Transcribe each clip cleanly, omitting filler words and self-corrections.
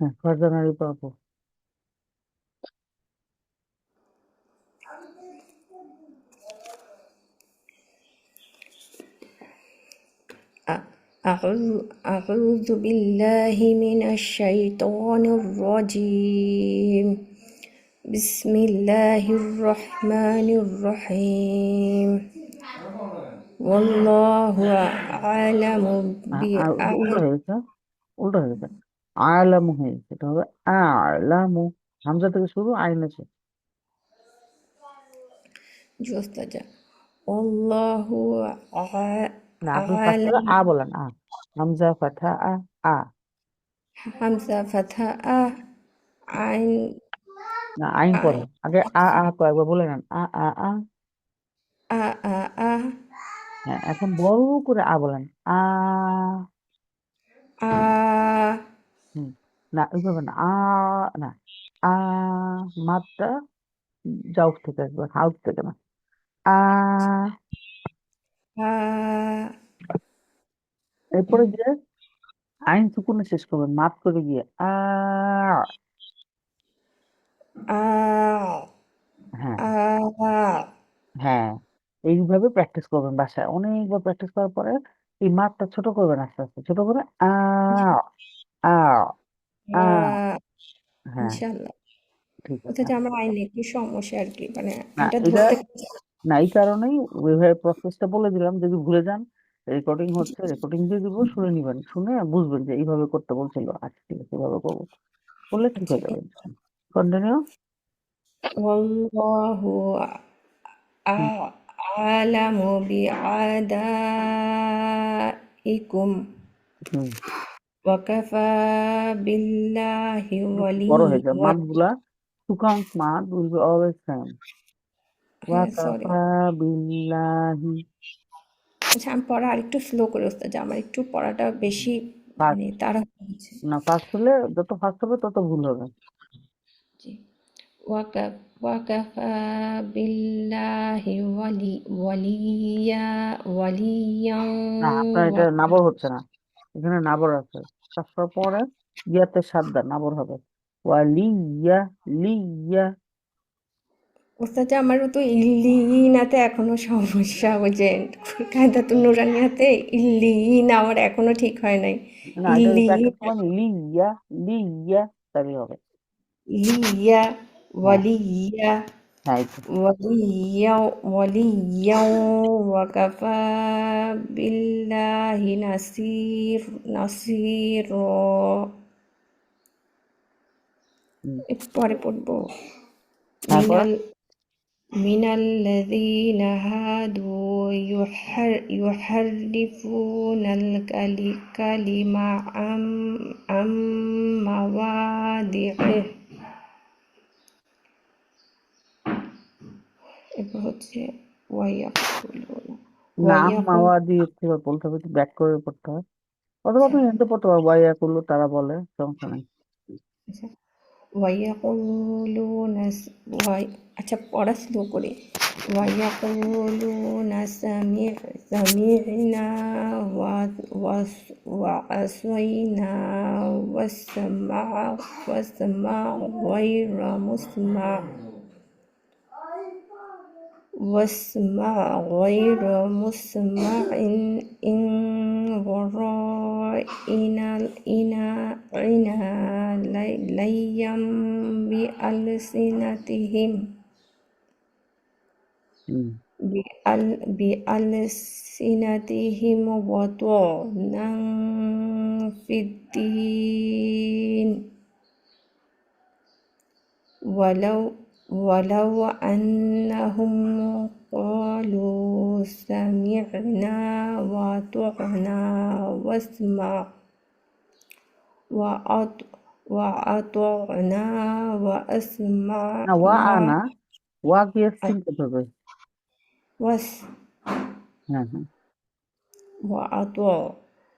হ্যাঁ, ফারজানা রিপা আপু। أعوذ بالله من الشيطان الرجيم. بسم الله الرحمن الرحيم. والله أعلم উল্টো হয়ে গেছে, উল্টো হয়ে গেছে। আলামু হয়ে গেছে, এটা হবে আলামু। হামজা থেকে শুরু, আইন আছে। بأستاذ والله না, আপনি ফার্স্ট أعلم. বলেন, হামজা ফাথা আ। همزة فتحة عين না, আইন পরে عين আগে তো একবার বলে নেন, আ। أ أ أ হ্যাঁ, এখন বড় করে বলেন, آ হুম। না, ওইভাবে না, না, আ মাত্রা জাউফ থেকে আসবে, হাউস থেকে না। আ آ এরপরে গিয়ে আইন সুকুনে শেষ করবেন, মাত করে গিয়ে آ হ্যাঁ, آ হ্যাঁ, এইভাবে প্র্যাকটিস করবেন বাসায়, অনেকবার প্র্যাকটিস করার পরে এই মাত্রা ছোট করবেন, আস্তে আস্তে ছোট করে আ আ হ্যাঁ, ইনশাল্লাহ। ঠিক আছে। অথচ আমার আইনে একটু সমস্যা আর কি, মানে না, আইনটা এটা ধরতে না, এই কারণেই ওইভাবে প্রসেসটা বলে দিলাম, যদি ভুলে যান রেকর্ডিং হচ্ছে, রেকর্ডিং দিয়ে দিব, শুনে নিবেন, শুনে বুঝবেন যে এইভাবে করতে বলছিল, আচ্ছা ঠিক আছে, এইভাবে করবো, বললে ঠিক আচ্ছা হয়ে যাবে। কন্টিনিউ। والله أعلم بأعدائكم হুম, وكفى بالله একটু বড় হয়ে যায় وليا. মাদ গুলা, টু কাউন্ট মাদ উইল বি অলওয়েজ সেম। ওয়া হ্যাঁ, সরি। কাফা বিল্লাহি। আচ্ছা, আমি পড়া আরেকটু স্লো করে ওস্তাদ, যে আমার একটু পড়াটা বেশি মানে ফাস্ট, তাড়াহুড়ো হচ্ছে। না, ফাস্ট হলে যত ফাস্ট হবে তত ভুল হবে। জি। وكفى بالله وليا না, আপনার এটা নাবর হচ্ছে না, এখানে নাবর আছে, তারপর পরে ইয়াতে সাদ্দা নাবর হবে, ওয়ালিয়া, লিয়া। ওস্তাদ যে আমারও তো ইল্লিনাতে এখনো সমস্যা, ওই যে কায়দাতুন নুরানিয়াতে ইল্লিন আমার এখনো ঠিক হয় নাই। না, এটা প্র্যাকটিস ইল্লিনা, করবেন, লিয়া, লিয়া, তাহলে হবে। লিয়া, হ্যাঁ, ওয়ালিয়া, হ্যাঁ, এই তো। وليا وكفى بالله نصيرا. হুম, পরে পড়বো। তারপর মিনাল মিনাল الذين هادوا يحرفون الكلم عن مواضعه. এরপর হচ্ছে ওয়াইয়াকুলুন নাম ওয়াইয়াকুল মাওয়া দিয়ে বলতে হবে, ব্যাক করে পড়তে হয়, অথবা আচ্ছা আপনি এমনি পড়তে পারবো, বাইয়া করলো তারা বলে, সমস্যা নাই। আচ্ছা ويقولون আচ্ছা পড়া স্লো করে ويقولون سمعنا وعصينا واسمع غير مسمع إن ورائنا ليا بألسنتهم হুম, وطعنا في الدين. ولو أنهم قالوا سمعنا وأطعنا وأطعنا না, ওয়া وأسمعنا আনা, ওয়া গিয়ে সিন করতে হবে। وس হ্যাঁ, হ্যাঁ, وأطع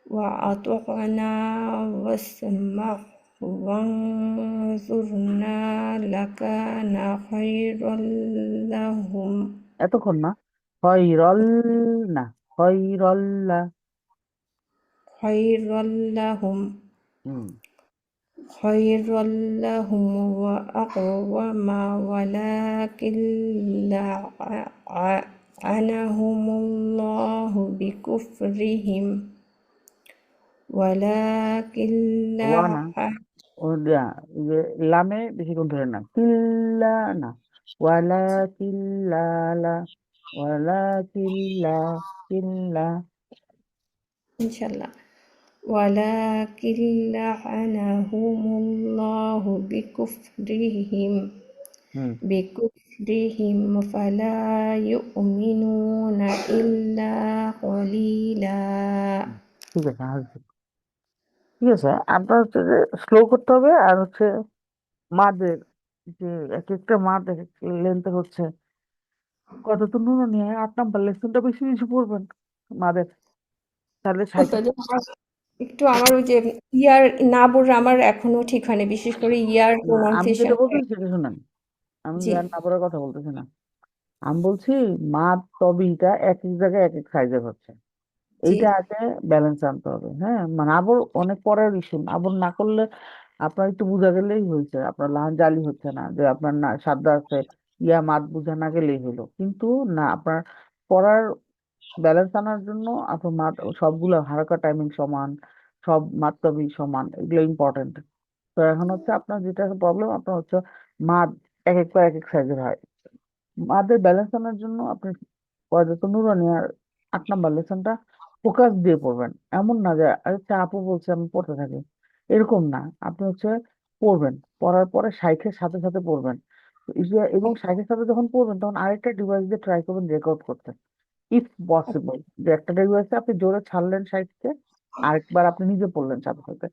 وأطعنا واسمع وانظرنا لكان خيرا لهم. এতক্ষণ না, খয়রল, না, খয়রল্লা। خيرا لهم হুম, خير لهم وأقوم ولكن لعنهم الله بكفرهم ولكن ওয়ানা ও যে লামে বেশিক্ষণ ধরে না, কিল্লা না, ওয়ালা কিল্লা লা, ওয়ালা কিল্লা কিল্লা। إن شاء الله ولكن لعنهم الله হুম بكفرهم فلا يؤمنون إلا قليلا ঠিক আছে, আসবে। ঠিক আছে, আপনার হচ্ছে যে স্লো করতে হবে, আর হচ্ছে মাদের যে এক একটা মাদ এক এক লেন্থে হচ্ছে কত তো নুন নিয়ে 8 নাম্বার লেসনটা বেশি বেশি পড়বেন মাদের, তাহলে সাইকেল। ওস্তাদ একটু আমার ওই যে ইয়ার না বলে আমার এখনো ঠিক হয়নি বিশেষ করে ইয়ার না, আমি প্রোনাউন্সিয়েশন যেটা বলতেছি সেটা শুনেন, আমি জি ইয়ার না পড়ার কথা বলতেছি না। আমি বলছি মাদ তবিটা এক এক জায়গায় এক এক সাইজের হচ্ছে, জি এইটা আগে ব্যালেন্স আনতে হবে। হ্যাঁ, মানে আবার অনেক পরের ইস্যু, আবার না করলে আপনার একটু বোঝা গেলেই হয়েছে, আপনার লাহান জালি হচ্ছে না যে আপনার না সাদা আছে, ইয়া মাদ বোঝা না গেলেই হলো, কিন্তু না আপনার পড়ার ব্যালেন্স আনার জন্য আপনার মাদ সবগুলো হারাকা টাইমিং সমান, সব মাত্রাবি সমান, এগুলো ইম্পর্টেন্ট। তো এখন হচ্ছে আপনার যেটা প্রবলেম, আপনার হচ্ছে মাদ এক একটা এক এক সাইজের হয়। মাদের ব্যালেন্স আনার জন্য আপনি পর্যাপ্ত নুরানি আর 8 নাম্বার লেসনটা ফোকাস দিয়ে পড়বেন। এমন না যে আচ্ছা আপু বলছে আমি পড়তে থাকি, এরকম না। আপনি হচ্ছে পড়বেন, পড়ার পরে শাইখের সাথে সাথে পড়বেন। তো এবং শাইখের সাথে যখন পড়বেন তখন আরেকটা ডিভাইস দিয়ে ট্রাই করবেন রেকর্ড করতে, ইফ পসিবল। যে একটা ডিভাইসে আপনি জোরে ছাড়লেন সাইডকে, আরেকবার আপনি নিজে পড়লেন সাথে সাথে,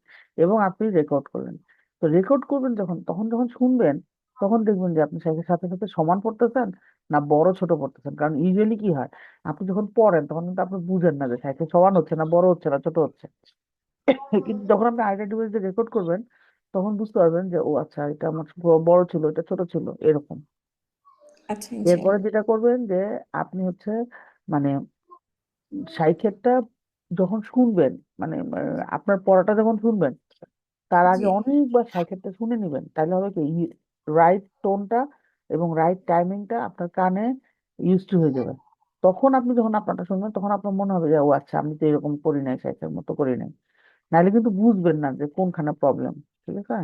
এবং আপনি রেকর্ড করলেন। তো রেকর্ড করবেন যখন, তখন যখন শুনবেন তখন দেখবেন যে আপনি সাথে সাথে সাথে সমান পড়তেছেন না বড় ছোট পড়তেছেন। কারণ ইউজুয়ালি কি হয়, আপনি যখন পড়েন তখন কিন্তু আপনি বুঝেন না যে সাইকেল সমান হচ্ছে না বড় হচ্ছে না ছোট হচ্ছে। কিন্তু যখন আপনি আরেকটা ডিভাইস দিয়ে রেকর্ড করবেন তখন বুঝতে পারবেন যে ও আচ্ছা এটা আমার বড় ছিল, এটা ছোট ছিল, এরকম। আচ্ছা এরপরে ইনশাআল্লাহ যেটা করবেন যে আপনি হচ্ছে মানে সাইকেলটা যখন শুনবেন, মানে আপনার পড়াটা যখন শুনবেন তার আগে জি অনেকবার সাইকেলটা শুনে নেবেন, তাহলে হবে কি রাইট টোনটা এবং রাইট টাইমিংটা আপনার কানে ইউজ টু হয়ে যাবে। তখন আপনি যখন আপনারটা শুনবেন তখন আপনার মনে হবে যে ও আচ্ছা আমি তো এরকম করি নাই, সাইকেল মতো করি নাই। নাহলে কিন্তু বুঝবেন না যে কোনখানে প্রবলেম। ঠিক আছে।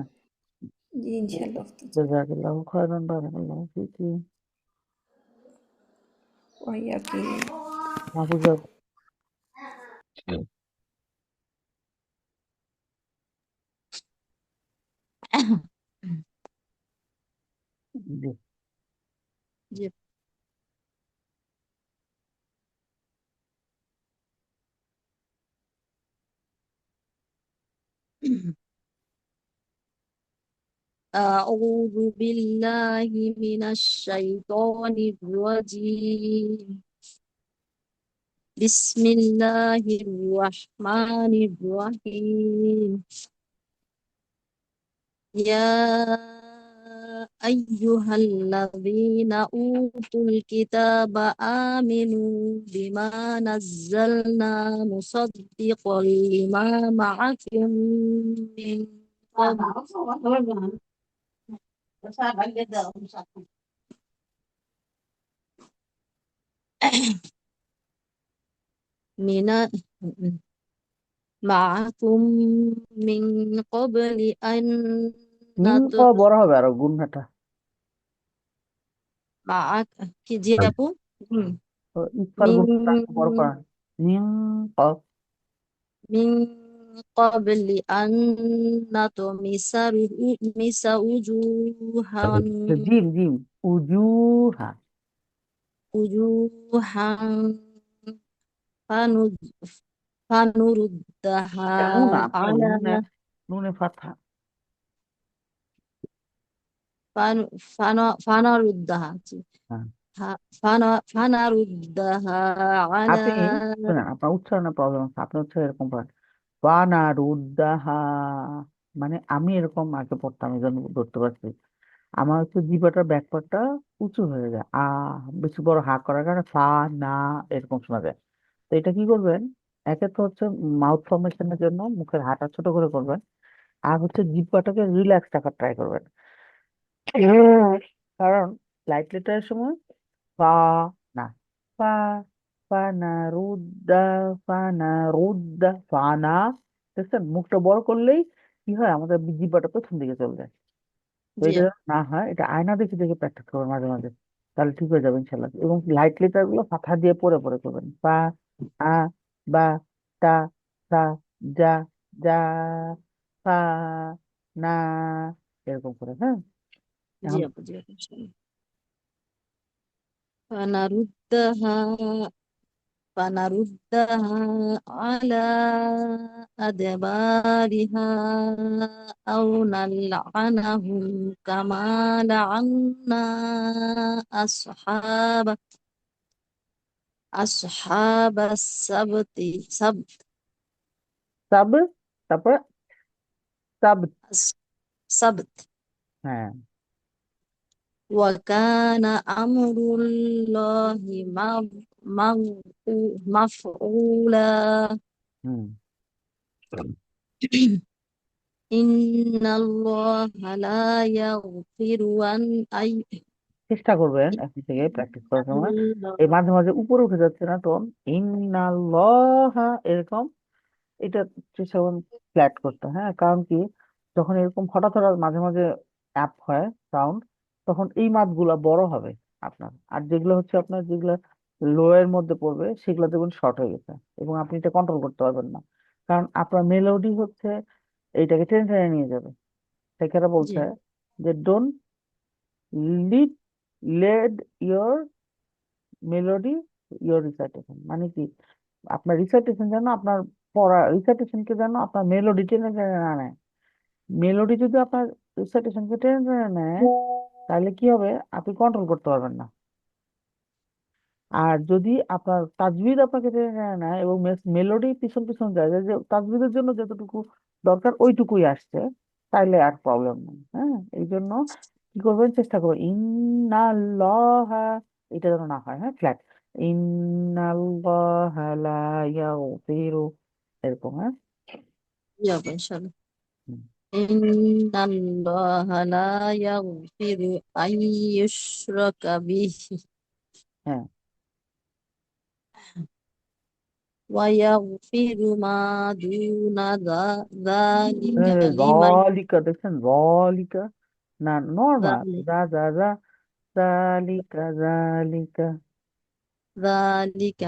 জি ইনশাআল্লাহ উস্তাদ জাযাকাল্লাহু খায়রান, বারাকাল্লাহু ফিকি। ওয়াইয়াকি মাহফুজা। জি। জি। أعوذ بالله من الشيطان الرجيم. بسم الله الرحمن الرحيم. يا أيها الذين أوتوا الكتاب آمنوا بما نزلنا مصدقا لما معكم من قبل من معكم من قبل أن মিন ক نطمس বড় হবে আরো গুণাটা। معك কি জি আপু হুম। তো ইফার من গুণটা একটু বড় করেন। মিন ক। من قبل أن نطمس وجوها জিম জিম, উজুহা। وجوها فن- فنردها এটা নুন আপনার على নুনে, নুনে ফাথা। فنردها হ্যাঁ। فنردها على আপনি শুনেন, আপনার উচ্চারণের প্রবলেম আছে, আপনি হচ্ছে এরকম পড়েন ওয়ানা রুদ্দাহা, মানে আমি এরকম আগে পড়তাম এই জন্য ধরতে পারছি। আমার হচ্ছে জিহ্বাটার ব্যাক পার্টটা উঁচু হয়ে যায়, বেশি বড় হা করার কারণে ফা না এরকম শোনা যায়। তো এটা কি করবেন, একে তো হচ্ছে মাউথ ফর্মেশনের জন্য মুখের হাঁটা ছোট করে করবেন, আর হচ্ছে জিহ্বাটাকে রিল্যাক্স রাখার ট্রাই করবেন। কারণ লাইট লেটারের সময় ফা না, ফা, ফা না রুদ্দা, ফা না রুদ্দা, ফা না, দেখছেন মুখটা বড় করলেই কি হয়, আমাদের জিহ্বাটা পেছন দিকে চলে যায়। তো জি এটা আপু। যেন না হয়, এটা আয়না দেখে দেখে প্র্যাকটিস করবেন মাঝে মাঝে, তাহলে ঠিক হয়ে যাবে ইনশাল্লাহ। এবং লাইট লেটার গুলো ফাঁকা দিয়ে পড়ে পড়ে করবেন, পা, আ, বা, তা, সা, যা, যা, পা, না, এরকম করে। হ্যাঁ, জি এখন আপু, জি আপু, ইনশাআল্লাহ। فنردها فنردها على أدبارها أو نلعنهم كما لعنا أصحاب السبت সাব, তারপরে সাব। السبت হ্যাঁ। وكان أمر الله مفعولا হুম, إن الله لا يغفر أن চেষ্টা করবেন এখন থেকে প্র্যাকটিস করার সময় এই মাঝে মাঝে উপরে উঠে যাচ্ছে না টোন, ইন্নাল্লাহা এরকম, এটা চেষ্টা করুন ফ্ল্যাট করতে। হ্যাঁ, কারণ কি, যখন এরকম হঠাৎ হঠাৎ মাঝে মাঝে অ্যাপ হয় সাউন্ড, তখন এই মাদগুলা বড় হবে আপনার, আর যেগুলো হচ্ছে আপনার যেগুলো লো এর মধ্যে পড়বে সেগুলো দেখবেন শর্ট হয়ে গেছে, এবং আপনি এটা কন্ট্রোল করতে পারবেন না, কারণ আপনার মেলোডি হচ্ছে এইটাকে টেনে টেনে নিয়ে যাবে। সেখানে জি বলছে যে don't lead led your melody your recitation, মানে কি, আপনার রিসাইটেশন যেন আপনার পড়া রিসাইটেশনকে যেন আপনার মেলোডি টেনে টেনে না নেয়। মেলোডি যদি আপনার রিসাইটেশনকে টেনে টেনে নেয়, তাহলে কি হবে, আপনি কন্ট্রোল করতে পারবেন না। আর যদি আপনার তাজবিদ আপনাকে টেনে টেনে নেয় এবং মেলোডি পিছন পিছন যায়, যে যে তাজবিদের জন্য যতটুকু দরকার ওইটুকুই আসছে, তাইলে আর প্রবলেম নেই। হ্যাঁ, এই জন্য কি করবেন, চেষ্টা করবেন ইন্নাল্লাহা, এটা যেন না হয়। হ্যাঁ, ফ্ল্যাট, ইন্নাল্লাহা লা ইয়াগফিরু, এরকম। হ্যাঁ। জি আপু, ইনশাআল্লাহ। হুম, إن الله لا يغفر أن يشرك به হ্যাঁ। ويغفر ما دون ذلك لمن রলিকা দেখছেন, রলিকা না, নর্মাল, ذلك যা যা যা, জালিকা জালিকা। ذلك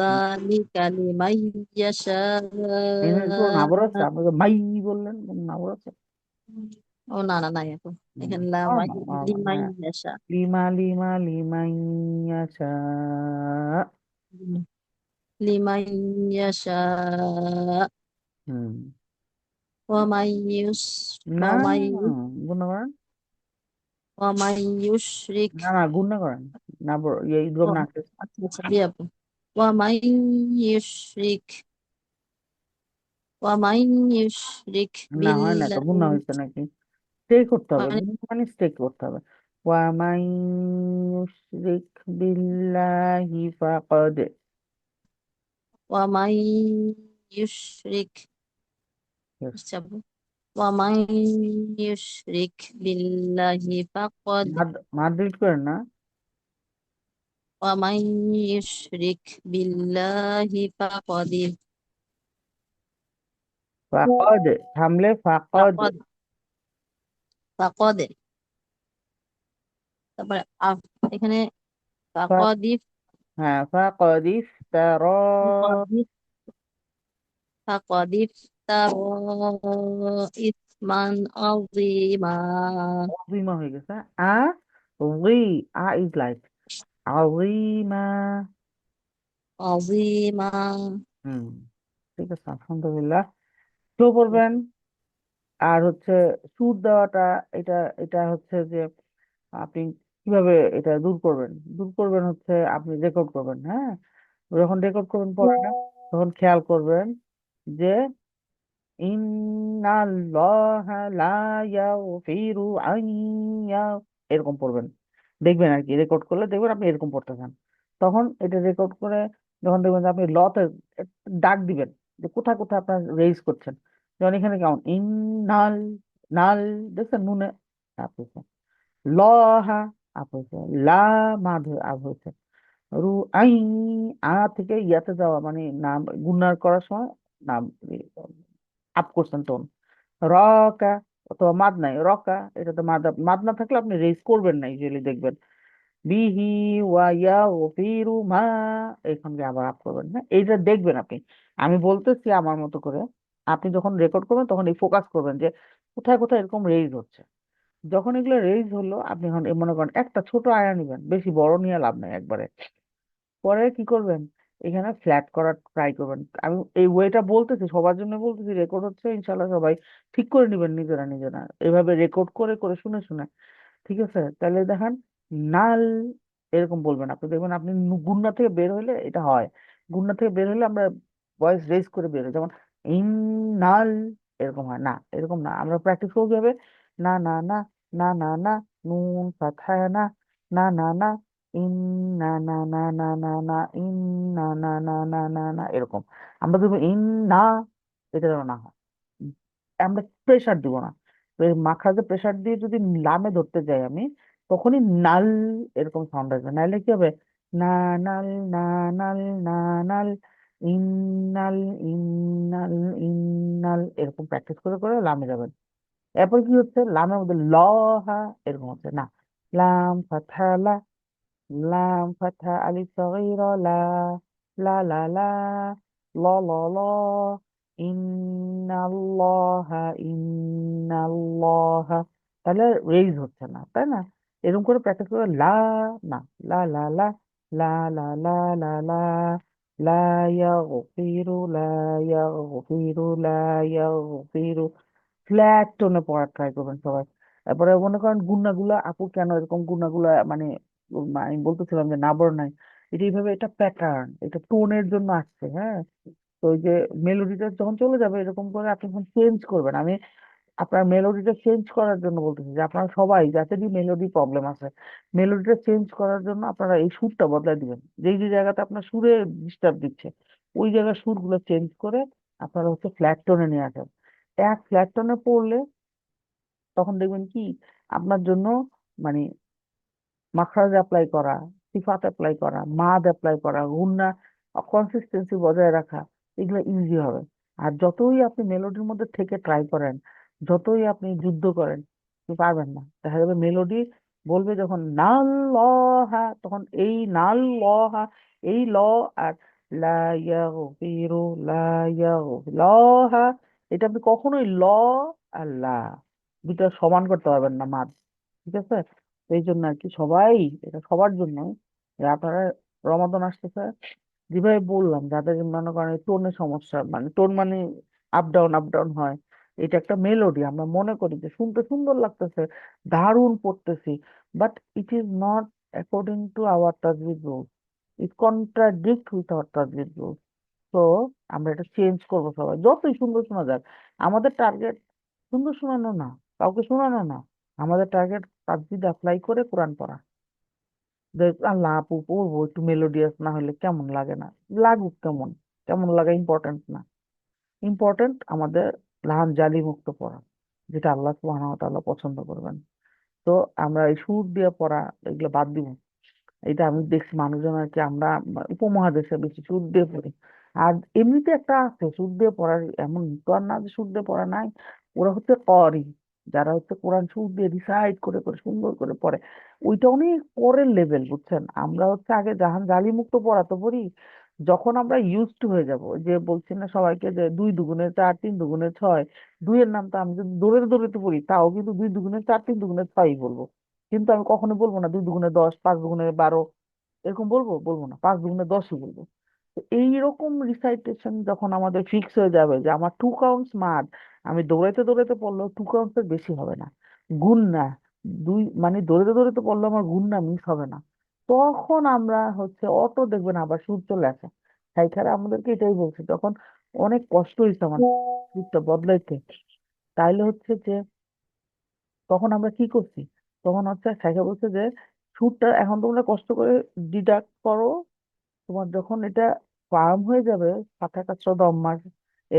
ذلك لمن يشاء এখানে কোনো নাবর আছে, আপনাকে মাই বললেন, কোনো নাবর আছে? ও না না নাই আপু, এখানে নর্মাল নর্মাল, লিমাই হ্যাঁ। ইয়াশা লিমা লিমা লিমাইয়াশা। লিমাই ইয়াশা হুম, ওয়ামাই ইউস না, ওয়ামাই গুণ করেন, ওয়ামাই ইউশরিক না না, গুণ না করেন, নাবর ইয়ে ও ইদগম না শেষ। আচ্ছা আচ্ছা জি আপু ওয়ামাই ইউশরিক ওয়ামাই ইউশরিক না হয় না তো, গুণ বিল্লাহি হয়েছে নাকি? স্টে করতে হবে, মানে গুণ মানে স্টে করতে হবে। ওয়ামাই ইউশরিক বিল্লাহি ফাকাদ। ওয়ামাই ইউশরিক আচ্ছা আপু ওয়ামাই ইউশরিক বিল্লাহি ফাকাদ মাদ, মাদ ডিলিট করেন না। ওয়ামাই ইউশরিক বিল্লাহি ফাকাদ ফাকাদ, থামলে ফাকাদ। ফাকাদ ফাকাদ তারপরে এখানে ফা- ফাকাদ হ্যাঁ, ফাকাদ ইফতারা, ফাকাদ فقد افترى إثما عظيما আজিমা হয়ে গেছে। আ রি, আ ইজ লাইক আজিমা। عظيما হুম, ঠিক আছে, আলহামদুলিল্লাহ। স্লো করবেন। আর হচ্ছে সুর দেওয়াটা, এটা এটা হচ্ছে যে আপনি কিভাবে এটা দূর করবেন, দূর করবেন হচ্ছে আপনি রেকর্ড করবেন। হ্যাঁ, যখন রেকর্ড করবেন পড়াটা, তখন খেয়াল করবেন যে ইন্নাল্লাহা লা ইয়াগফিরু আন এরকম পড়বেন। দেখবেন আর কি, রেকর্ড করলে দেখবেন আপনি এরকম পড়তেছেন। তখন এটা রেকর্ড করে যখন দেখবেন যে আপনি লতে ডাক দিবেন যে কোথায় কোথায় আপনার রেইজ করছেন, যেমন এখানে কেমন ইন নাল, নাল দেখছেন নুনে আপ হয়েছে, লহা আপ হয়েছে, লা মাধ আপ হয়েছে, রু আই, আ থেকে ইয়াতে যাওয়া মানে নাম গুণার করার সময় নাম আপ করছেন টোন, রকা অথবা মাদ নাই রকা, এটাতে মাদ না থাকলে আপনি রেজ করবেন না, ইউজুয়ালি দেখবেন বিহি ওয়া ইয়াগফিরু মা, এখানে আবার আপ করবেন, হ্যাঁ এইটা দেখবেন আপনি। আমি বলতেছি আমার মতো করে, আপনি যখন রেকর্ড করবেন তখন এই ফোকাস করবেন যে কোথায় কোথায় এরকম রেজ হচ্ছে। যখন এগুলো রেজ হলো আপনি এখন মনে করেন একটা ছোট আয়া নিবেন, বেশি বড় নিয়ে লাভ নাই একবারে। পরে কি করবেন, এখানে ফ্ল্যাট করার ট্রাই করবেন। আমি এই ওয়েটা বলতেছি সবার জন্য বলতেছি, রেকর্ড হচ্ছে ইনশাল্লাহ সবাই ঠিক করে নিবেন নিজেরা নিজেরা, এভাবে রেকর্ড করে করে শুনে শুনে। ঠিক আছে, তাহলে দেখেন নাল এরকম বলবেন আপনি, দেখবেন আপনি গুন্না থেকে বের হলে এটা হয়। গুন্না থেকে বের হলে আমরা ভয়েস রেজ করে বের হই, যেমন ইন নাল এরকম হয় না, এরকম না। আমরা প্র্যাকটিস করবো কিভাবে, না না না, না না না, নুন ফাথায় না, না না না, ইন না না না না না না, ইন না না না না না না, এরকম আমরা দেখবো ইন না, এটা যেন না হয়। উম, আমরা প্রেশার দিব না, তো এই মাখরাজে প্রেসার দিয়ে যদি লামে ধরতে যাই আমি, তখনই নাল এরকম সাউন্ড আসবে, নাইলে কি হবে, না নাল, না নাল, না নাল, ইন্নাল, ইন্নাল, ইন্নাল, এরকম প্র্যাকটিস করে করে লামে যাবেন। এরপর কি হচ্ছে, লামের মধ্যে লহা এরকম হচ্ছে না, লাম ফাথা লা, লাম ফাথা আলিফ সগীরা লা, লা লা লা, ল ল ল, ইন্নাল্লাহা, ইন্নাল্লাহা, তাহলে রেইজ হচ্ছে না, তাই না? এরকম করে প্র্যাকটিস করে লা, না, লা লা লা, লা লা লা, লা লা, লা ইয়াগফিরু, লা ইয়াগফিরু, লা ইয়াগফিরু, ফ্ল্যাট টোনে পড়ার ট্রাই করবেন সবাই। তারপরে মনে করেন গুন্নাগুলা আপু কেন এরকম গুন্নাগুলা মানে আমি বলতেছিলাম যে নাবর নাই, এটা এইভাবে, এটা প্যাটার্ন, এটা টোনের জন্য আসছে, হ্যাঁ। তো ওই যে মেলোডিটা যখন চলে যাবে এরকম করে আপনি যখন চেঞ্জ করবেন, আমি আপনার মেলোডিটা চেঞ্জ করার জন্য বলতেছি যে আপনারা সবাই যাদেরই মেলোডি প্রবলেম আছে, মেলোডিটা চেঞ্জ করার জন্য আপনারা এই সুরটা বদলাই দিবেন, যেই যে জায়গাতে আপনার সুরে ডিস্টার্ব দিচ্ছে ওই জায়গার সুরগুলো চেঞ্জ করে আপনারা হচ্ছে ফ্ল্যাট টোনে নিয়ে আসেন। এক ফ্ল্যাট টোনে পড়লে তখন দেখবেন কি আপনার জন্য মানে মাখরাজ অ্যাপ্লাই করা, সিফাত অ্যাপ্লাই করা, মাদ অ্যাপ্লাই করা, গুন্না কনসিস্টেন্সি বজায় রাখা, এগুলো ইজি হবে। আর যতই আপনি মেলোডির মধ্যে থেকে ট্রাই করেন, যতই আপনি যুদ্ধ করেন, আপনি পারবেন না। দেখা যাবে মেলোডি বলবে যখন নাল লহা, তখন এই নাল লহা, এই ল আর লা ইয়াগফিরু, লা লহা, এটা আপনি কখনোই ল আর লা দুটা সমান করতে পারবেন না মাদ। ঠিক আছে, এই জন্য আর কি সবাই, এটা সবার জন্য যে আপনারা রমাদান আসতেছে, যেভাবে বললাম যাদের মনে করেন টোনের সমস্যা, মানে টোন মানে আপ ডাউন হয়, এটা একটা মেলোডি আমরা মনে করি যে শুনতে সুন্দর লাগতেছে, দারুণ পড়তেছি, but it is not according to our তাজবিদ rule, it contradict with our তাজবিদ রুল। তো আমরা এটা চেঞ্জ করবো সবাই, যতই সুন্দর শোনা যাক। আমাদের টার্গেট সুন্দর শোনানো না, কাউকে শোনানো না, আমাদের টার্গেট তাজবিদ অ্যাপ্লাই করে কোরআন পড়া। দেখ আল্লাহ আপু পড়বো, একটু মেলোডিয়াস না হলে কেমন লাগে, না লাগুক, কেমন কেমন লাগা ইম্পর্টেন্ট না, ইম্পর্টেন্ট আমাদের লাহান জালি মুক্ত পড়া, যেটা আল্লাহ সুবহানাহু ওয়া তাআলা পছন্দ করবেন। তো আমরা এই সুর দিয়ে পড়া এগুলো বাদ দিব। এটা আমি দেখছি মানুষজন আর কি, আমরা উপমহাদেশে বেশি সুর দিয়ে পড়ি। আর এমনিতে একটা আছে সুর দিয়ে পড়ার, এমন তো আর না যে সুর দিয়ে পড়া নাই, ওরা হচ্ছে করি, যারা হচ্ছে কোরআন সুর দিয়ে রিসাইট করে করে সুন্দর করে পড়ে, ওইটা অনেক পরের লেভেল, বুঝছেন? আমরা হচ্ছে আগে জাহান জালি মুক্ত পড়া তো পড়ি, যখন আমরা ইউজড হয়ে যাব, যে বলছি না সবাইকে যে 2 দুগুণে 4, 3 দুগুণে 6, দুইয়ের নাম তো আমি যদি দৌড়ে দৌড়ে তো পড়ি তাও কিন্তু 2 দুগুণে 4, 3 দুগুণে 6 বলবো, কিন্তু আমি কখনো বলবো না 2 দুগুণে 10, 5 দুগুণে 12, এরকম বলবো, বলবো না, 5 দুগুণে 10ই বলবো। তো এইরকম রিসাইটেশন যখন আমাদের ফিক্স হয়ে যাবে যে আমার 2 কাউন্টস মার, আমি দৌড়াইতে দৌড়াইতে পড়লেও 2 কাউন্টস এর বেশি হবে না, গুণ না, দুই মানে দৌড়াইতে দৌড়াইতে পড়লে আমার গুণ না মিস হবে না, তখন আমরা হচ্ছে অটো দেখবেন আবার সুর চলে আসে। সাইখারে আমাদেরকে এটাই বলছে, তখন অনেক কষ্ট হয়েছে আমার সুরটা বদলাইতে। তাইলে হচ্ছে যে তখন আমরা কি করছি, তখন হচ্ছে সাইখা বলছে যে সুরটা এখন তোমরা কষ্ট করে ডিডাক্ট করো, তোমার যখন এটা ফার্ম হয়ে যাবে, ফাটা কাচরা দম্মার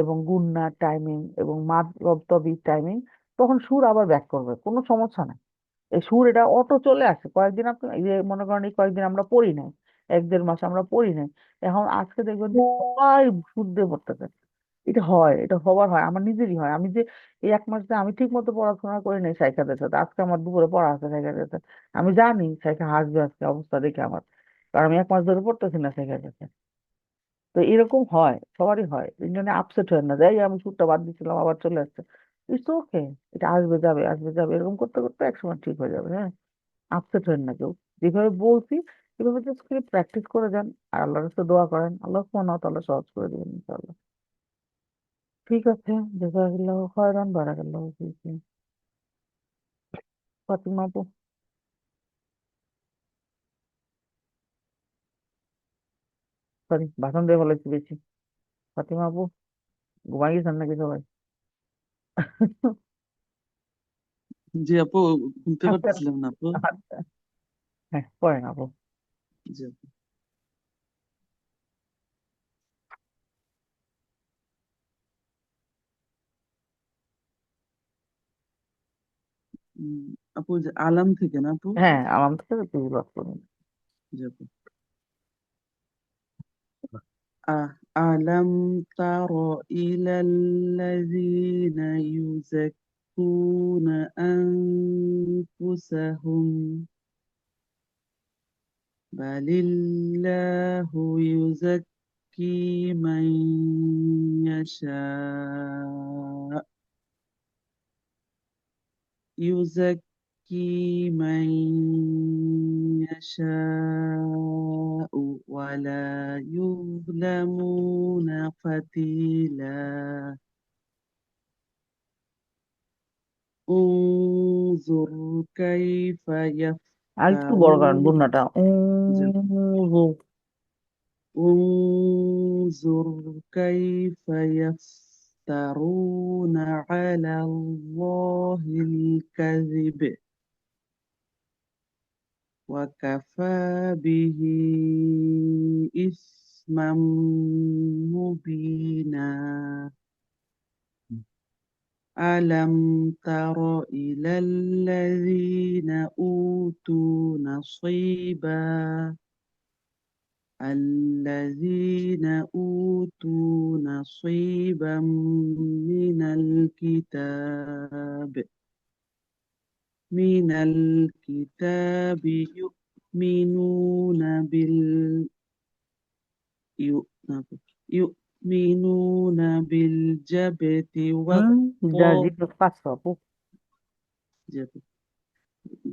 এবং গুণনার টাইমিং এবং মাদ রব্তবির টাইমিং, তখন সুর আবার ব্যাক করবে, কোনো সমস্যা নাই। এই সুর এটা অটো চলে আসে। কয়েকদিন আপনি এই যে মনে করেন এই কয়েকদিন আমরা পড়ি নাই, 1-1.5 মাস আমরা পড়ি নাই, এখন আজকে দেখবেন যে সবাই সুর দিয়ে পড়তেছে। এটা হয়, এটা হবার হয়, আমার নিজেরই হয়। আমি যে এই 1 মাস যে আমি ঠিক মতো পড়াশোনা করি নাই সাইকাদের সাথে, আজকে আমার দুপুরে পড়া আছে সাইকাদের সাথে, আমি জানি সাইকা হাসবে আজকে অবস্থা দেখে আমার, কারণ আমি 1 মাস ধরে পড়তেছি না সাইকার কাছে। তো এরকম হয়, সবারই হয়, এই জন্য আপসেট হয় না, যাই আমি সুরটা বাদ দিচ্ছিলাম আবার চলে আসছে। ইটস ওকে, এটা আসবে যাবে আসবে যাবে, এরকম করতে করতে একসময় ঠিক হয়ে যাবে। হ্যাঁ, আপসেট হন না কেউ, যেভাবে বলছি এভাবে জাস্ট করে প্র্যাকটিস করে যান, আর আল্লাহর কাছে দোয়া করেন, আল্লাহ সুবহানাহু ওয়া তাআলা সহজ করে দেবেন ইনশাআল্লাহ। ঠিক আছে, জাযাকাল্লাহু খায়রান, বারাকাল্লাহু ফীকি। ফাতিমা আপু, সরি ভাষণ দিয়ে ফেলেছি বেশি। ফাতিমা আপু, ঘুমাই গেছেন নাকি সবাই? জি আপু, শুনতে আচ্ছা পারতেছিলাম না আপু। আচ্ছা, হ্যাঁ পড়েন আপু। জি আপু। উম, আপু যে আলাম থেকে না আপু? হ্যাঁ, আমার থেকে তুই বাস করুন। জি আপু। ألم تر إلى الذين يزكون أنفسهم بل الله يزكي من يشاء يزكي من يشاء ولا يظلمون فتيلا انظر كيف আর একটু বড় করেন يفترون গুন্নাটা انظر كيف يفترون على الله الكذب وكفى به إثما مبينا ألم تر إلى الذين أوتوا نصيبا من الكتاب يؤمنون بالجبت যা জিজ্ঞেস পাঁচশো আপু।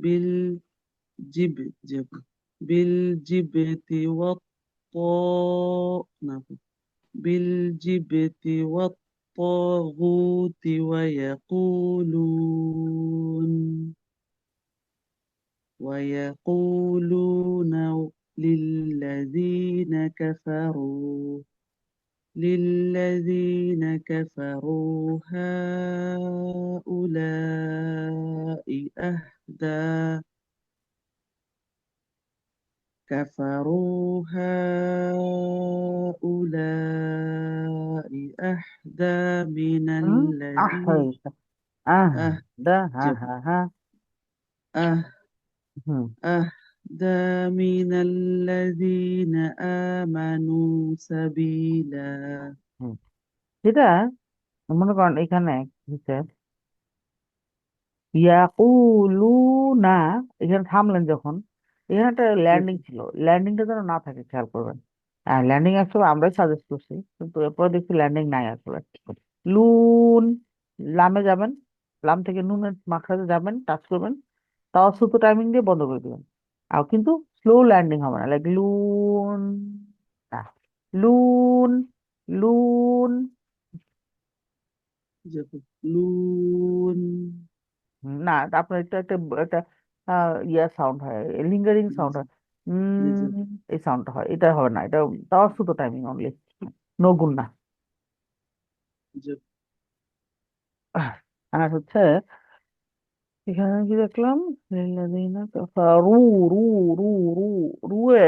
بالجبت بالجبت بالجبت والطاغوت ويقولون للذين كفروا هؤلاء أهدى من আহ الذين হয়েছে। আহ দা, হ্যাঁ أهدى হ্যাঁ হ্যাঁ। হুম أهدى من الذين آمنوا سبيلا হুম। সেটা মনে করেন এখানে হচ্ছে ইয়াকুলুনা, এখানে থামলেন যখন, এখানে একটা ল্যান্ডিং ছিল, ল্যান্ডিংটা যেন না থাকে খেয়াল করবেন। হ্যাঁ, ল্যান্ডিং আসলে আমরাই সাজেস্ট করছি, কিন্তু এরপরে দেখছি ল্যান্ডিং নাই আসলে। লুন, লামে যাবেন, লাম থেকে নুনের মাখরাজে যাবেন, টাচ করবেন, তাও সুতো টাইমিং দিয়ে বন্ধ করে দিবেন। আর কিন্তু স্লো ল্যান্ডিং হবে না, লাইক লুন, না, লুন, লুন। لون না, আপনার একটা একটা একটা ইয়া সাউন্ড হয়, লিঙ্গারিং সাউন্ড হয়, এই সাউন্ডটা হয়, এটা হবে না, এটা তাও সুতো টাইমিং অনলি, নো গুণ না। আর হচ্ছে এখানে কি দেখলাম, লিল্লাযীনা কাফারু, রু, রু, রু, রুয়ে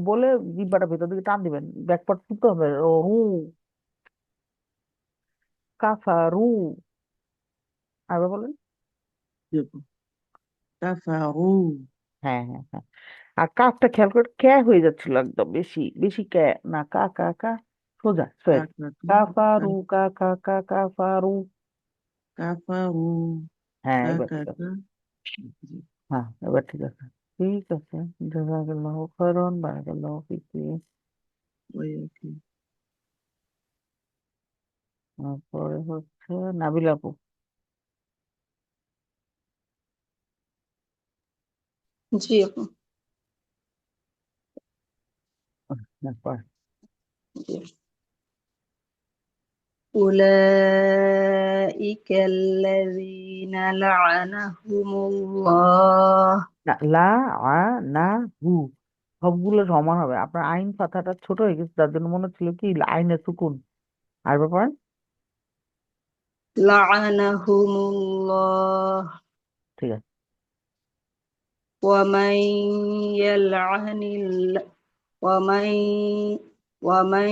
বলে জিহ্বাটা ভেতর দিকে টান দিবেন, ব্যাকপার্ট শুনতে হবে, রু, কাফারু। আবার বলেন। কাফারু। হ্যাঁ হ্যাঁ হ্যাঁ। আর কাফটা খেয়াল করে ক্যা হয়ে যাচ্ছিল একদম বেশি বেশি ক্যা না, কা কা কা, সোজা স্ট্রেট। কাকাকা কাফারু, কা কা কা কাফারু। কাফারু। হ্যাঁ এবার ঠিক আছে। কাকাকা। জি। হ্যাঁ এবার ঠিক আছে। ঠিক আছে। জাযাকাল্লাহু খাইরান, বারাকাল্লাহু ফিকি। ওয়াইয়াকি। তারপরে হচ্ছে নাবিল আপু। জি আপু। তারপর জি। أولئك الذين لعنهم الله না, লা আ না হু, সবগুলো সমান হবে। আপনার আইন ফাতাটা ছোট হয়ে গেছে, তার জন্য মনে হচ্ছিল কি আইনে সুকুন। আর ব্যাপার لعنهم الله ঠিক আছে। ومن يلعن الله ومن ومن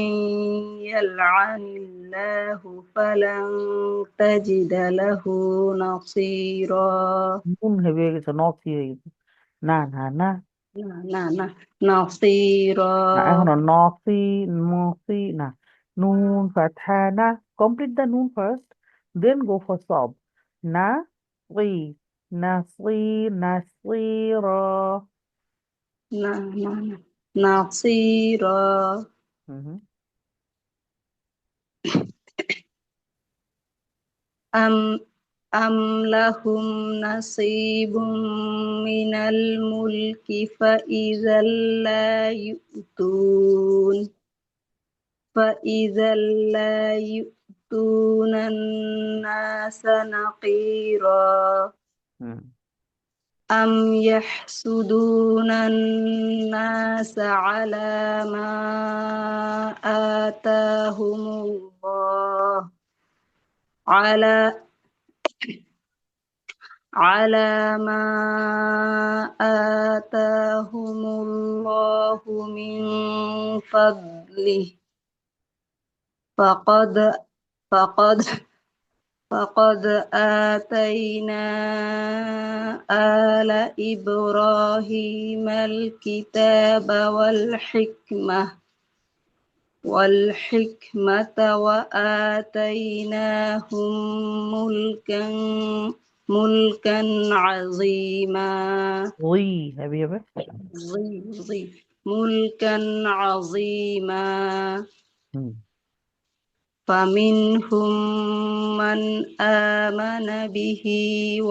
يلعن الله فلن تجد له نصيرا নুন হেভি হয়ে গেছে, নসি হয়ে গেছে। না না না نصيرا না, এখনো নসি, নসি না। নুন ফাথা না। কমপ্লিট দ্য নুন ফার্স্ট, দেন গো ফর সব। না সি, নাসি, নাসিরা। نصيرا হুম হুম। أم أم لهم نصيب من الملك فإذا لا يؤتون الناس نقيرا হুম أم يحسدون الناس على ما آتاهم الله على على ما آتاهم الله من فضله فقد فقد فقد آتينا آل إبراهيم الكتاب والحكمة وآتيناهم ملكا عظيما ওই হেভি হবে। ملكا عظيما হুম فمنهم من آمن به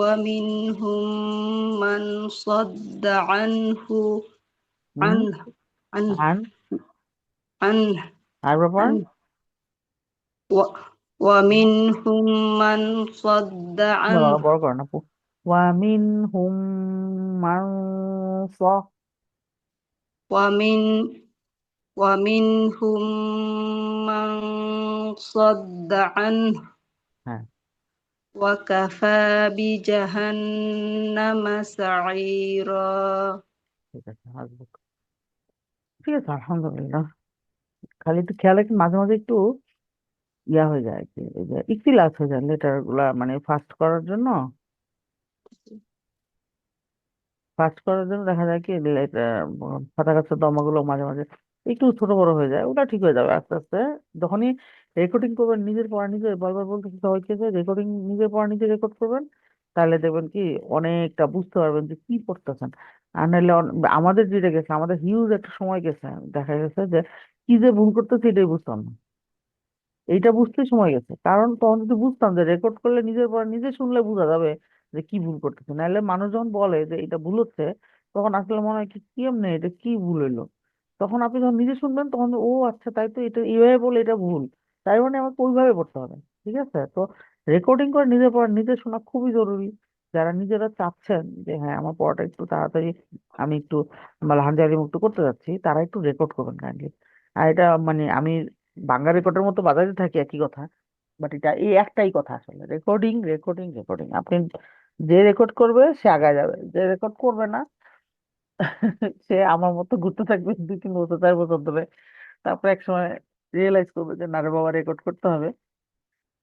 ومنهم من صد হুম। عنه عنه আন, عنه আর ব্যাপার عنه و- ومنهم من صد عنه বড় করেন আপু। ওয়ামিন হুম মান স। ومن ومنهم من صد عنه হ্যাঁ وكفى بجهنم سعيرا ঠিক আছে, হাসবুক। ঠিক আছে আলহামদুলিল্লাহ। খালি একটু খেয়াল রাখেন, মাঝে মাঝে একটু ইয়া হয়ে যায় কি, ওই যে ইখতিলাফ হয়ে যায় লেটার গুলা, মানে ফাস্ট করার জন্য। ফাস্ট করার জন্য দেখা যায় কি ফাটাকাচ্ছা দমাগুলো মাঝে মাঝে একটু ছোট বড় হয়ে যায়। ওটা ঠিক হয়ে যাবে আস্তে আস্তে। যখনই রেকর্ডিং করবেন, নিজের পড়া নিজে, বারবার বলতেছি সবাইকে যে রেকর্ডিং নিজের পড়া নিজে রেকর্ড করবেন, তাহলে দেখবেন কি অনেকটা বুঝতে পারবেন যে কি পড়তেছেন। আর নাহলে আমাদের যেটা গেছে, আমাদের হিউজ একটা সময় গেছে, দেখা গেছে যে কি যে ভুল করতেছি এটাই বুঝতাম না। এইটা বুঝতে সময় গেছে, কারণ তখন যদি বুঝতাম যে রেকর্ড করলে নিজের পর নিজে শুনলে বোঝা যাবে যে কি ভুল করতেছে। নাহলে মানুষ যখন বলে যে এটা ভুল হচ্ছে, তখন আসলে মনে হয় কি কি এমনি এটা কি ভুল হইলো। তখন আপনি যখন নিজে শুনবেন, তখন ও আচ্ছা তাই তো, এটা এইভাবে বলে এটা ভুল, তাই মানে আমাকে ওইভাবে পড়তে হবে। ঠিক আছে তো, রেকর্ডিং করে নিজে পড়া নিজে শোনা খুবই জরুরি। যারা নিজেরা চাচ্ছেন যে হ্যাঁ আমার পড়াটা একটু তাড়াতাড়ি, আমি একটু লাহানজারি মুক্ত করতে যাচ্ছি, তারা একটু রেকর্ড করবেন কাইন্ডলি। আর এটা মানে আমি বাংলা রেকর্ডের মতো বাজাতে থাকি একই কথা, বাট এটা এই একটাই কথা আসলে, রেকর্ডিং রেকর্ডিং রেকর্ডিং। আপনি যে রেকর্ড করবে সে আগায় যাবে, যে রেকর্ড করবে না সে আমার মতো ঘুরতে থাকবে 2-3 বছর 4 বছর ধরে। তারপরে এক সময় রিয়েলাইজ করবে যে না রে বাবা, রেকর্ড করতে হবে।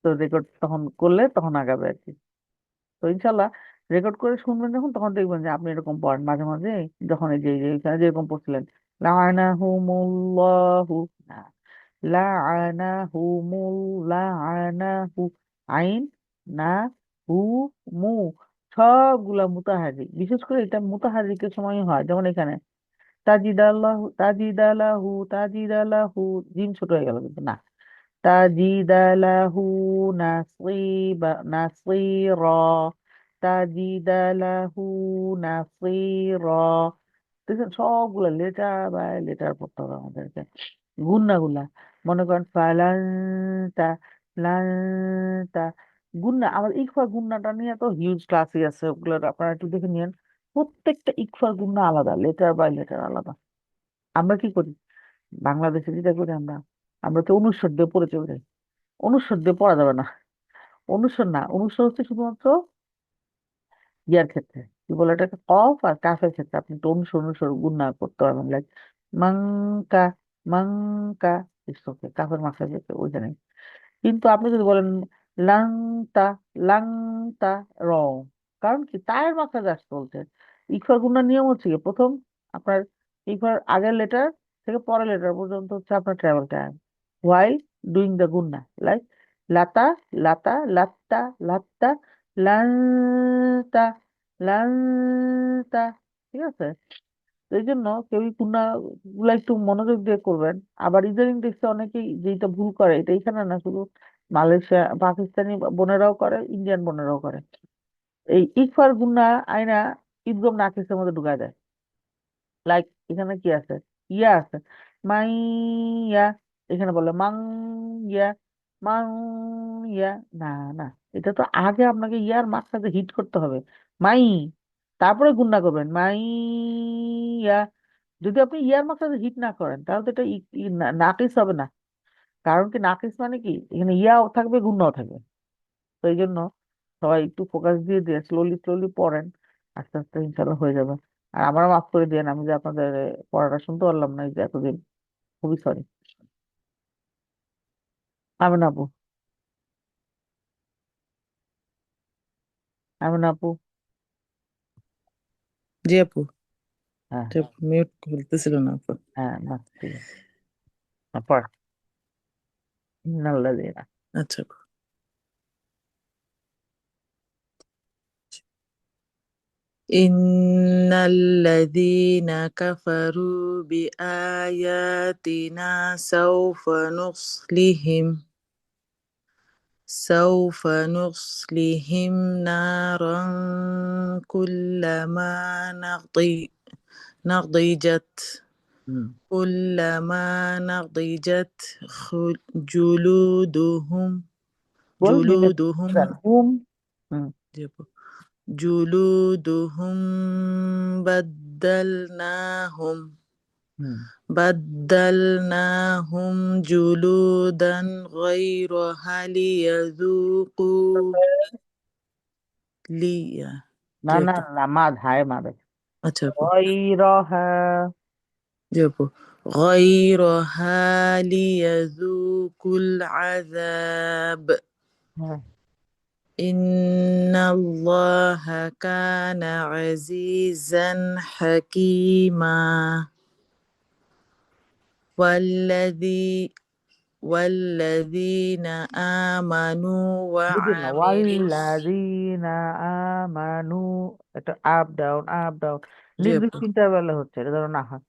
তো রেকর্ড তখন করলে তখন আগাবে আর কি। তো ইনশাল্লাহ রেকর্ড করে শুনবেন যখন, তখন দেখবেন যে আপনি এরকম পড়েন মাঝে মাঝে, যখন এই যে এখানে যেরকম পড়ছিলেন লাআনাহুমুল্লাহু, না, লাআনাহুমুল, লাআনাহু, আইন, না, হু, মু, সবগুলা মুতাহারিক। বিশেষ করে এটা মুতাহারিকের সময় হয়, যেমন এখানে তাজিদালাহু, তাজিদালাহু, তাজিদালাহু, জিম ছোট হয়ে গেল কিন্তু না, তাজিদালাহু নাসিবা, নাসিরা, তাজিদালাহু নাসিরা। দেখছেন সবগুলা লেটার বাই লেটার পড়তে হবে আমাদেরকে। গুন্নাগুলা মনে করেন ফালান্তা, লান্তা, গুন্না, আমাদের ইকফা গুন্নাটা নিয়ে তো হিউজ ক্লাসই আছে, ওগুলো আপনারা একটু দেখে নিন। প্রত্যেকটা ইকফার গুন্না আলাদা, লেটার বাই লেটার আলাদা। আমরা কি করি বাংলাদেশে, যেটা করি আমরা, আমরা তো অনুস্বর দিয়ে পড়ে চলে যাই। অনুস্বর দিয়ে পড়া যাবে না। অনুস্বর না, অনুস্বর হচ্ছে শুধুমাত্র ইয়ার ক্ষেত্রে, কি বলে এটাকে, কফ আর কাফের ক্ষেত্রে আপনি একটু অনুস্বর অনুস্বর গুণা করতে পারবেন, লাইক মাংকা, মাংকা, ইসকে কাফের মাখা যেতে ওইখানে। কিন্তু আপনি যদি বলেন লাংতা, লাংতা, রং, কারণ কি তায়ের মাখা আসতে বলছে। ইকফার গুণার নিয়ম হচ্ছে কি, প্রথম আপনার ইকফার আগের লেটার থেকে পরের লেটার পর্যন্ত হচ্ছে আপনার travel time while doing the গুন্না, লাইক লাতা, লাতা, লাত্তা, লাত্তা, লান্তা, লান্তা, ঠিক আছে? তো এই জন্য কেউ কুন্না গুলা একটু মনোযোগ দিয়ে করবেন। আবার ইদানিং দেখছি অনেকেই যেটা ভুল করে, এটা এখানে না, শুধু মালয়েশিয়া পাকিস্তানি বোনেরাও করে, ইন্ডিয়ান বোনেরাও করে, এই ইকফার গুন্না আইনা ঈদগম নাকিসের মধ্যে ঢুকায় দেয়। লাইক এখানে কি আছে, ইয়া আছে, মাইয়া, এখানে বলে মাং ইয়া, মাং ইয়া, না, না, এটা তো আগে আপনাকে ইয়ার মাঝখানে হিট করতে হবে, মাই, তারপরে গুণনা করবেন মাইয়া। যদি আপনি ইয়ার মাঝখানে হিট না করেন তাহলে তো এটা নাকিস হবে না। কারণ কি নাকিস মানে কি, এখানে ইয়াও থাকবে গুণনাও থাকবে। তো এই জন্য সবাই একটু ফোকাস দিয়ে দিয়ে স্লোলি স্লোলি পড়েন, আস্তে আস্তে ইনশাল্লাহ হয়ে যাবে। আর আমার মাফ করে দিয়েন, আমি যে আপনাদের পড়াটা শুনতে পারলাম না এই যে এতদিন, খুবই সরি। আমিন আপু, আমিন আপু। জি আপু, হ্যাঁ, মিউট খুলতেছিল না আপু। হ্যাঁ, না ঠিক আছে। পড়, ইন্নাল্লাযীনা, আচ্ছা আপু। ইন্নাল্লাযীনা কাফারু বিআয়াতিনা সাউফা নুসলিহিম নারান কুল্লামা نضجت হুম, كلما نضجت جلودهم বলবেন جلودهم হুম, হুম, جلودهم بدلناهم হুম, بدلناهم جلودا غيرها ليذوقوا لي না, জি না, আপু। না, মাদ হায় মাদ আচ্ছা আপু। গয়রহা, জি আপু। غيرها ليذوقوا العذاب হ্যাঁ, إن الله كان عزيزا حكيما والذي والذين آمنوا বুঝলেন না, وعملوا ওয়াল্লাযীনা আমানু, এটা আপ ডাউন আপ ডাউন, জি আপু। নির্দিষ্ট ইন্টারভ্যালে হচ্ছে, এটা ধরো না হয়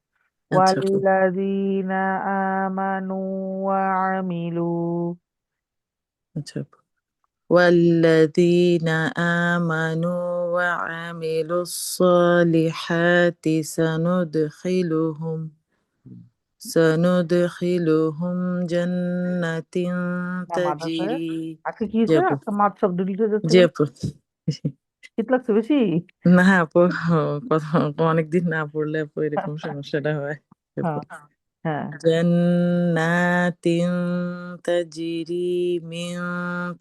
আচ্ছা আপু। ওয়াল্লাযীনা আমানু ওয়া আমিলু, আচ্ছা আপু। والذين آمنوا وعملوا الصالحات سندخلهم جنات না মাদ আছে, تجري আজকে কি জি হয়েছে, আপু। আজকে মাদ সব ডিলিট হয়ে যাচ্ছে জি কেন? আপু। শীত লাগছে বেশি? না আপু, কথা অনেকদিন না পড়লে আপু এরকম সমস্যাটা হয় আপু। হ্যাঁ, হ্যাঁ, جنات تجري من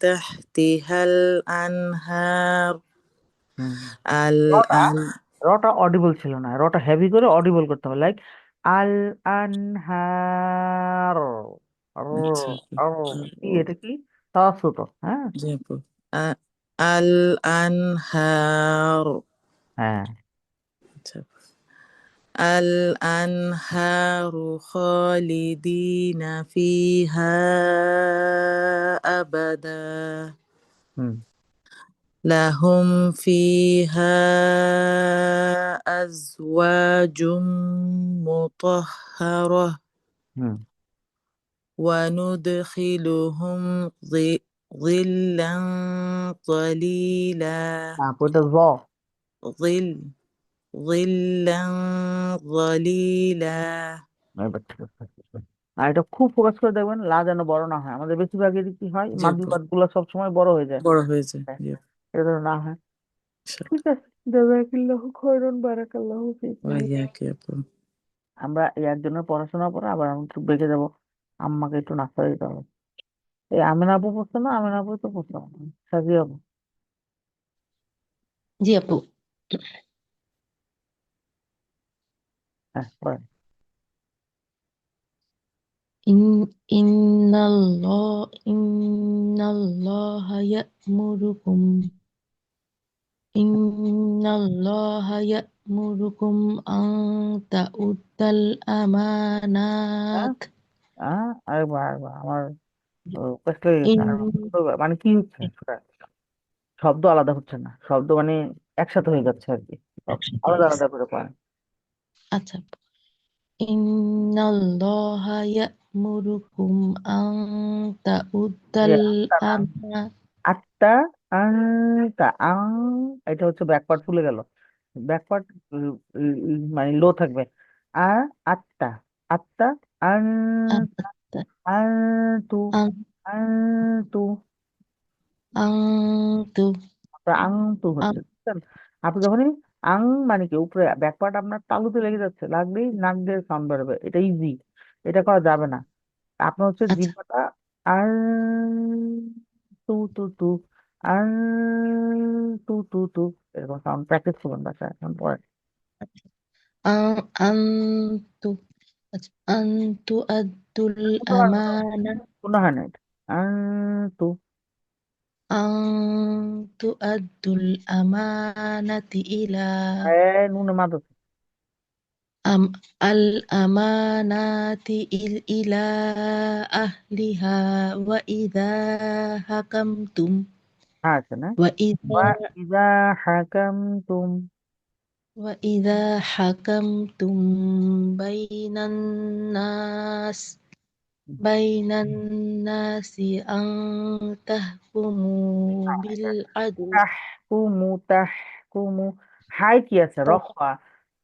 تحتها الأنهار হুম, রটা, الآن রটা অডিবল ছিল না, রটা হেভি করে অডিবল করতে হবে, লাইক আল আনহার, আচ্ছা আপু। কি এটা কি, তাওয়াসুত, হ্যাঁ। জি আপু। আ- আল আনহার। হ্যাঁ। আচ্ছা আপু। আল আনহারু খালিদিনা ফিহা আবাদা হুম। লাহুম ফিহা আজওয়াজুম মুতাহহারাহ হুম। وندخلهم ظلا ظليلا ওইটা ظل ظلا ظليلا এবার ঠিক আছে। আর এটা খুব ফোকাস করে দেখবেন, লা যেন বড় না হয়। আমাদের বেশিরভাগই কি হয়, জি মাদুল আপু। বাদ গুলো সবসময় বড় হয়ে যায়। বড় হয়েছে। হ্যাঁ, জি আপু। এটা যেন না হয়। ঠিক ইনশাআল্লাহ। আছে, জাযাকিল্লাহু খাইরান, বারাকাল্লাহু ফিকুম। ওয়াইয়াকে আপু। আমরা এই একজনের পড়াশোনার পরে আবার আমি একটু বেঁকে যাবো, আম্মাকে একটু নাস্তা দিতে হবে। এই আমিনা আপু পড়ছে না? আমিনা আপু তো পড়ছে না, সাজিয়া আপু। জি আপু। হ্যাঁ, পড়েন। ইন ইন্নাল্লাহ ইয়া'মুরুকুম আন তা'উদ্দাল হ্যাঁ, আমানাত আরেকবার আরেকবার আমার কষ্ট হয়ে গেছে। ইন আর মানে কি হচ্ছে, শব্দ আলাদা হচ্ছে না, শব্দ মানে একসাথে হয়ে যাচ্ছে আর কি, একসাথে হয়ে আলাদা গেছে। আলাদা করে পড়েন। আচ্ছা। ইন্নাল্লাহ ইয়া'মুরুকুম আন এই তা'উদ্দাল আটটা না, আমানাত আটটা, আটটা এটা হচ্ছে ব্যাকপার্ট ভুলে গেল। ব্যাকপার্ট মানে লো থাকবে। আ আটটা, আটটা, আন আন তু, আন তু, আনতু আং তু হচ্ছে, বুঝছেন? আপনি যখনই আং মানে কি উপরে ব্যাকপার্ট আপনার তালুতে লেগে যাচ্ছে, লাগলেই নাক দিয়ে সাউন্ড বেরোবে, এটা ইজি, এটা করা যাবে না। আপনার হচ্ছে আচ্ছা। জিহ্বাটা আর তু তু তু, আর তু তু তু, এরকম সাউন্ড প্র্যাকটিস করবেন বাসায় এখন পরে। আনতু আচ্ছা আনতু আদ্দুল শুনতে পারবে না, আমানা শোনা হয় না এটা। আর তু, আনতু আদ্দুল আমানাতি ইলা নুনে মাদ আছে। আম আল আমানাতি ইলা আহলিহা ওয়া ইযা হাকামতুম হ্যাঁ আছে না। ওয়া ইযা বা ইজা হাকাম তুম, ওয়া ইযা হাকামতুম বাইনান নাস বাইনান নাসি আন তাহকুমু বিল আদল তাহকুমু, তাহকুমু, হাই কি আছে, রফা,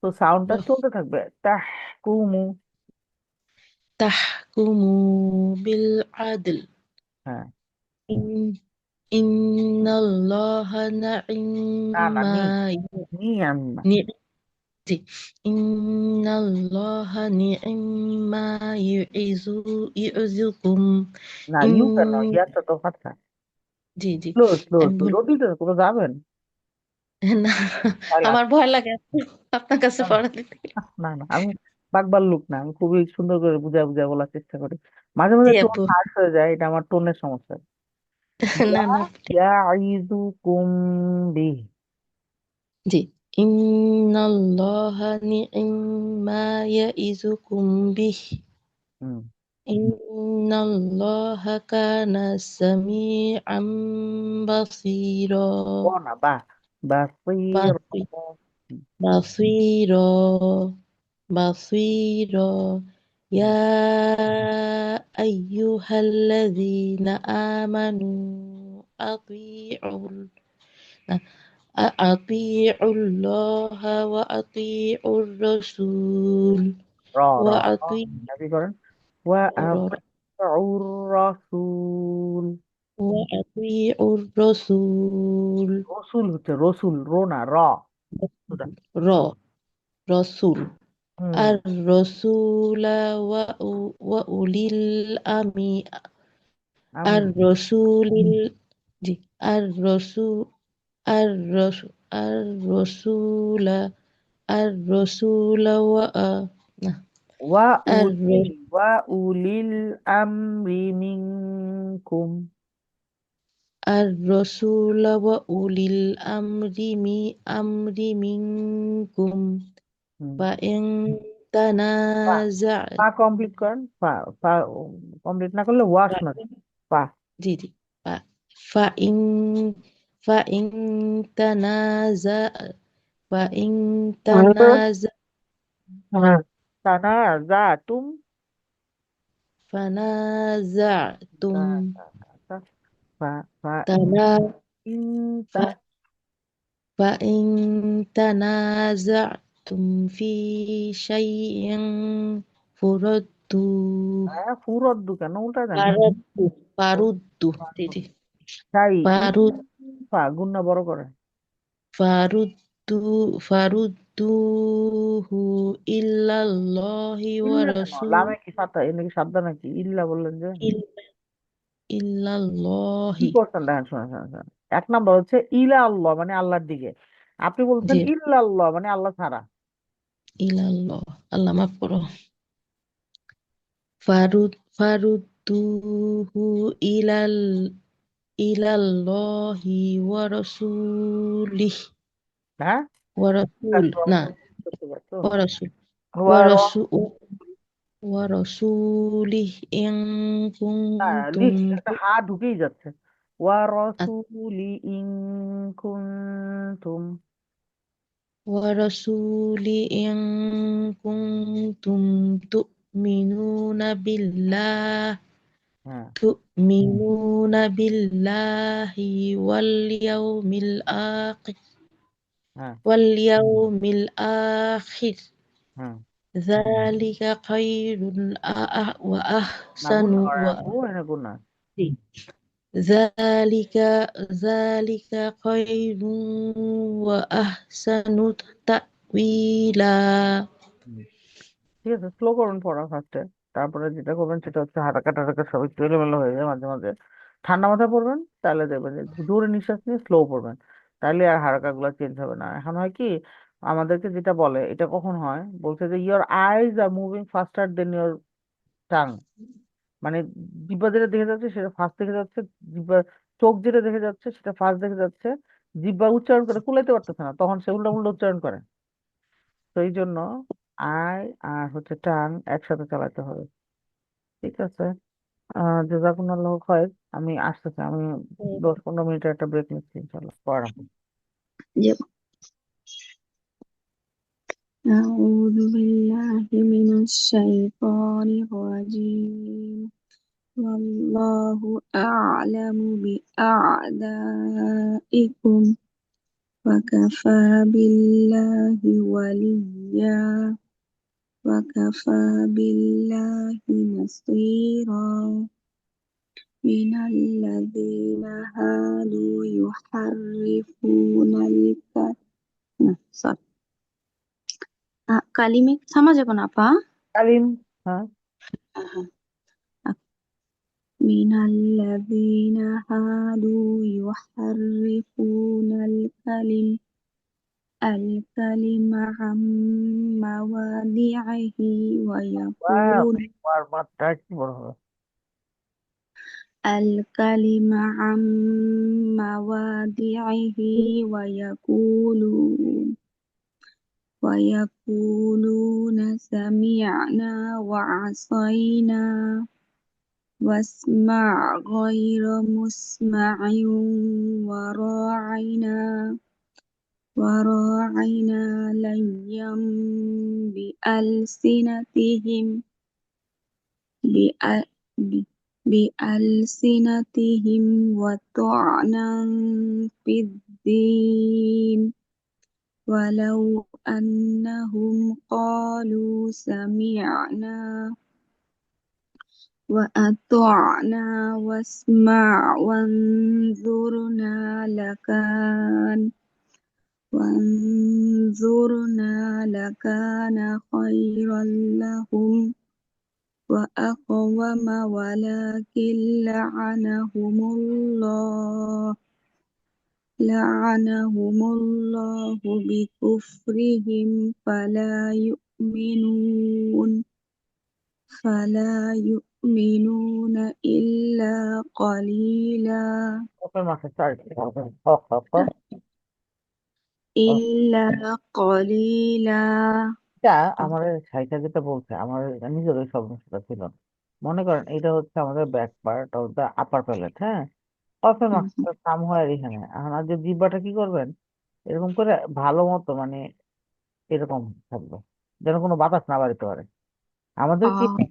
তো সাউন্ডটা চলতে থাকবে, তাহকুমু। তাহকুমু বিল আদল হ্যাঁ, ইন ইন্নাল্লাহা না না, নি'ম্মা নি আমি না, নি জি ইন্নাল্লাহা নি'ম্মা ইউযুকুম না ইন ইউ কেন, ইয়াটা তো ফাটকা। জি জি স্লো স্লো আমি স্লো, ভুল রোটিতে কোথাও যাবেন? না তাহলে আমার ভয় লাগে আপনার কাছে পড়া দিতে না না, আমি বাকবার লোক না, আমি খুবই সুন্দর করে বুঝা বুঝা বলার চেষ্টা করি। মাঝে জি মাঝে টোন আপু হার্শ হয়ে যায়, এটা আমার টোনের সমস্যা। না ইয়া না ইয়াইদুকুম বিহ। জি ইন্নাল্লাহা নি'ম্মা ইয়া'iযুকুম বিহি হুম, ইন্নাল্লাহা কানা সামিআম বাসীরা ও না, বা বাসির। বাসী- বাসীরা বাসীরা ইয়া আইয়ুহাল্লাযীনা আমানু আতিউল আতিউল্লাহা ওয়া আতিউর রাসূল র র ওয়া র, কি করেন? ওয়া আতিউর রাসূল, আতিউর রাসূল রসুল হচ্ছে রসুল, রো না, র সোজা। র রসুল হুম, আর রসুলা ওয়া উলিল আমি আর আমরি, রসুলিল জি আর রসু আর রসু আর রসুলা আর রসুলা না ওয়া আর উলিল, ওয়া উলিল আমরি মিনকুম। الرسول وأولي الأمر منكم হুম فإن পা تنازعتم পা কমপ্লিট করেন। পা পা কমপ্লিট না করলে ওয়া শোনা যায়। পা জি জি ف- فإن فإن تنازع فإن تنازع হ্যাঁ তানা যা তুম فنازعتم ফা ফা تنا ইনতা ف- فإن تنازعتم في شيء فردوه হ্যাঁ ফুরদ্দু কেন উল্টা দেন? فردوه জি জি তাই ফারুদ পা গুন্না বড় করে। ফারুদ্দুহু ইল্লাল্লাহি ওয়া ইল্লা কেন? রাসূল লামে কি ফাতা এ নাকি সাদ্দা নাকি? ইল্লা বললেন যে কি ইল্লাল্লাহি করছেন? দেখেন শোনেন শোনেন শোনেন। এক নাম্বার হচ্ছে ইলা আল্লাহ মানে আল্লাহর দিকে, আপনি বলছেন জি ইল্লা আল্লাহ মানে আল্লাহ ছাড়া। ইল্লাল্লাহ আল্লাহ মাফ করো ফারুদ্দুহু ইলাল্লাহি ওয়া রাসূলিহি হ্যাঁ ওয়া রাসূল না করতে পারতো। ওয়া রাসূল ওয়া ওয়ার রাসূল ওয়া রাসূলিহি ইন কুনতুম লিখছি একটা হা ঢুকেই যাচ্ছে। ওয়া আত- রসুলি ইন কুনতুম। ورسولي إن كنتم হ্যাঁ تؤمنون بالله واليوم الآخر হ্যাঁ واليوم الآخر হ্যাঁ ذلك خير না وأحسن গুন্না করে আপু এনে গুন্না। ذلك ذلك خير وأحسن تأويلا হুম, ঠিক আছে স্লো করুন পড়া ফার্স্টে। তারপরে যেটা করবেন সেটা হচ্ছে হাঁটাকা টাটাকা সব একটু এলোমেলো হয়ে যায় মাঝে মাঝে। ঠান্ডা মাথায় পড়বেন তাহলে দেখবেন যে জোরে নিঃশ্বাস নিয়ে স্লো পড়বেন, তাহলে আর হারকা গুলো চেঞ্জ হবে না। এখন হয় কি আমাদেরকে যেটা বলে এটা কখন হয় বলছে যে your eyes are moving faster than your tongue, মানে জিহ্বা যেটা দেখে যাচ্ছে সেটা ফাস্ট দেখে যাচ্ছে, জিহ্বা চোখ যেটা দেখে যাচ্ছে সেটা ফাস্ট দেখে যাচ্ছে, জিহ্বা উচ্চারণ করে কুলাইতে পারতেছে না তখন সে উল্টা উল্টা উচ্চারণ করে। তো এই জন্য আই আর হচ্ছে টাং একসাথে চালাতে হবে। ঠিক আছে। জাযাকুমুল্লাহু খায়র। আমি আসতেছি, আমি 10-15 মিনিটের একটা ব্রেক নিচ্ছি ইনশাল্লাহ পড়াবো। Yep. أعوذ بالله من الشيطان الرجيم والله أعلم بأعدائكم وكفى بالله وليا وكفى بالله نصيرا من الذين هادوا يحرفون الكلم কালিমে থামা যাবে না আপা? কালিম। হ্যাঁ আহা। من الذين هادوا يحرفون الكلم عن مواضعه ওয়াও ويقول আর মাত্রা কি বড় হবে। الكلم عن مواضعه ويقولون سمعنا وعصينا واسمع غير مسمع وراعنا ليا بألسنتهم بأ- بألسنتهم وطعنا في الدين ولو أنهم قالوا سمعنا وأطعنا واسمع وانظرنا لكان خيرا لهم وأقوم ولكن لعنهم الله بكفرهم فلا يؤمنون إلا إلا قليلا কফের মাথা চার ক ক ক ক। إلا قليلا এটা আমার সাহিত্য যেটা বলছে আমার নিজের ওই সমস্যাটা ছিল না। মনে করেন এটা হচ্ছে আমাদের back part of the upper palate, হ্যাঁ, কফের মাথাটা সাম হয় এখানে। এখন আর যে জিহ্বাটা কি করবেন, এরকম করে ভালো মতো মানে এরকম থাকবে যেন কোনো বাতাস না বাড়িতে পারে। আমাদের কি آه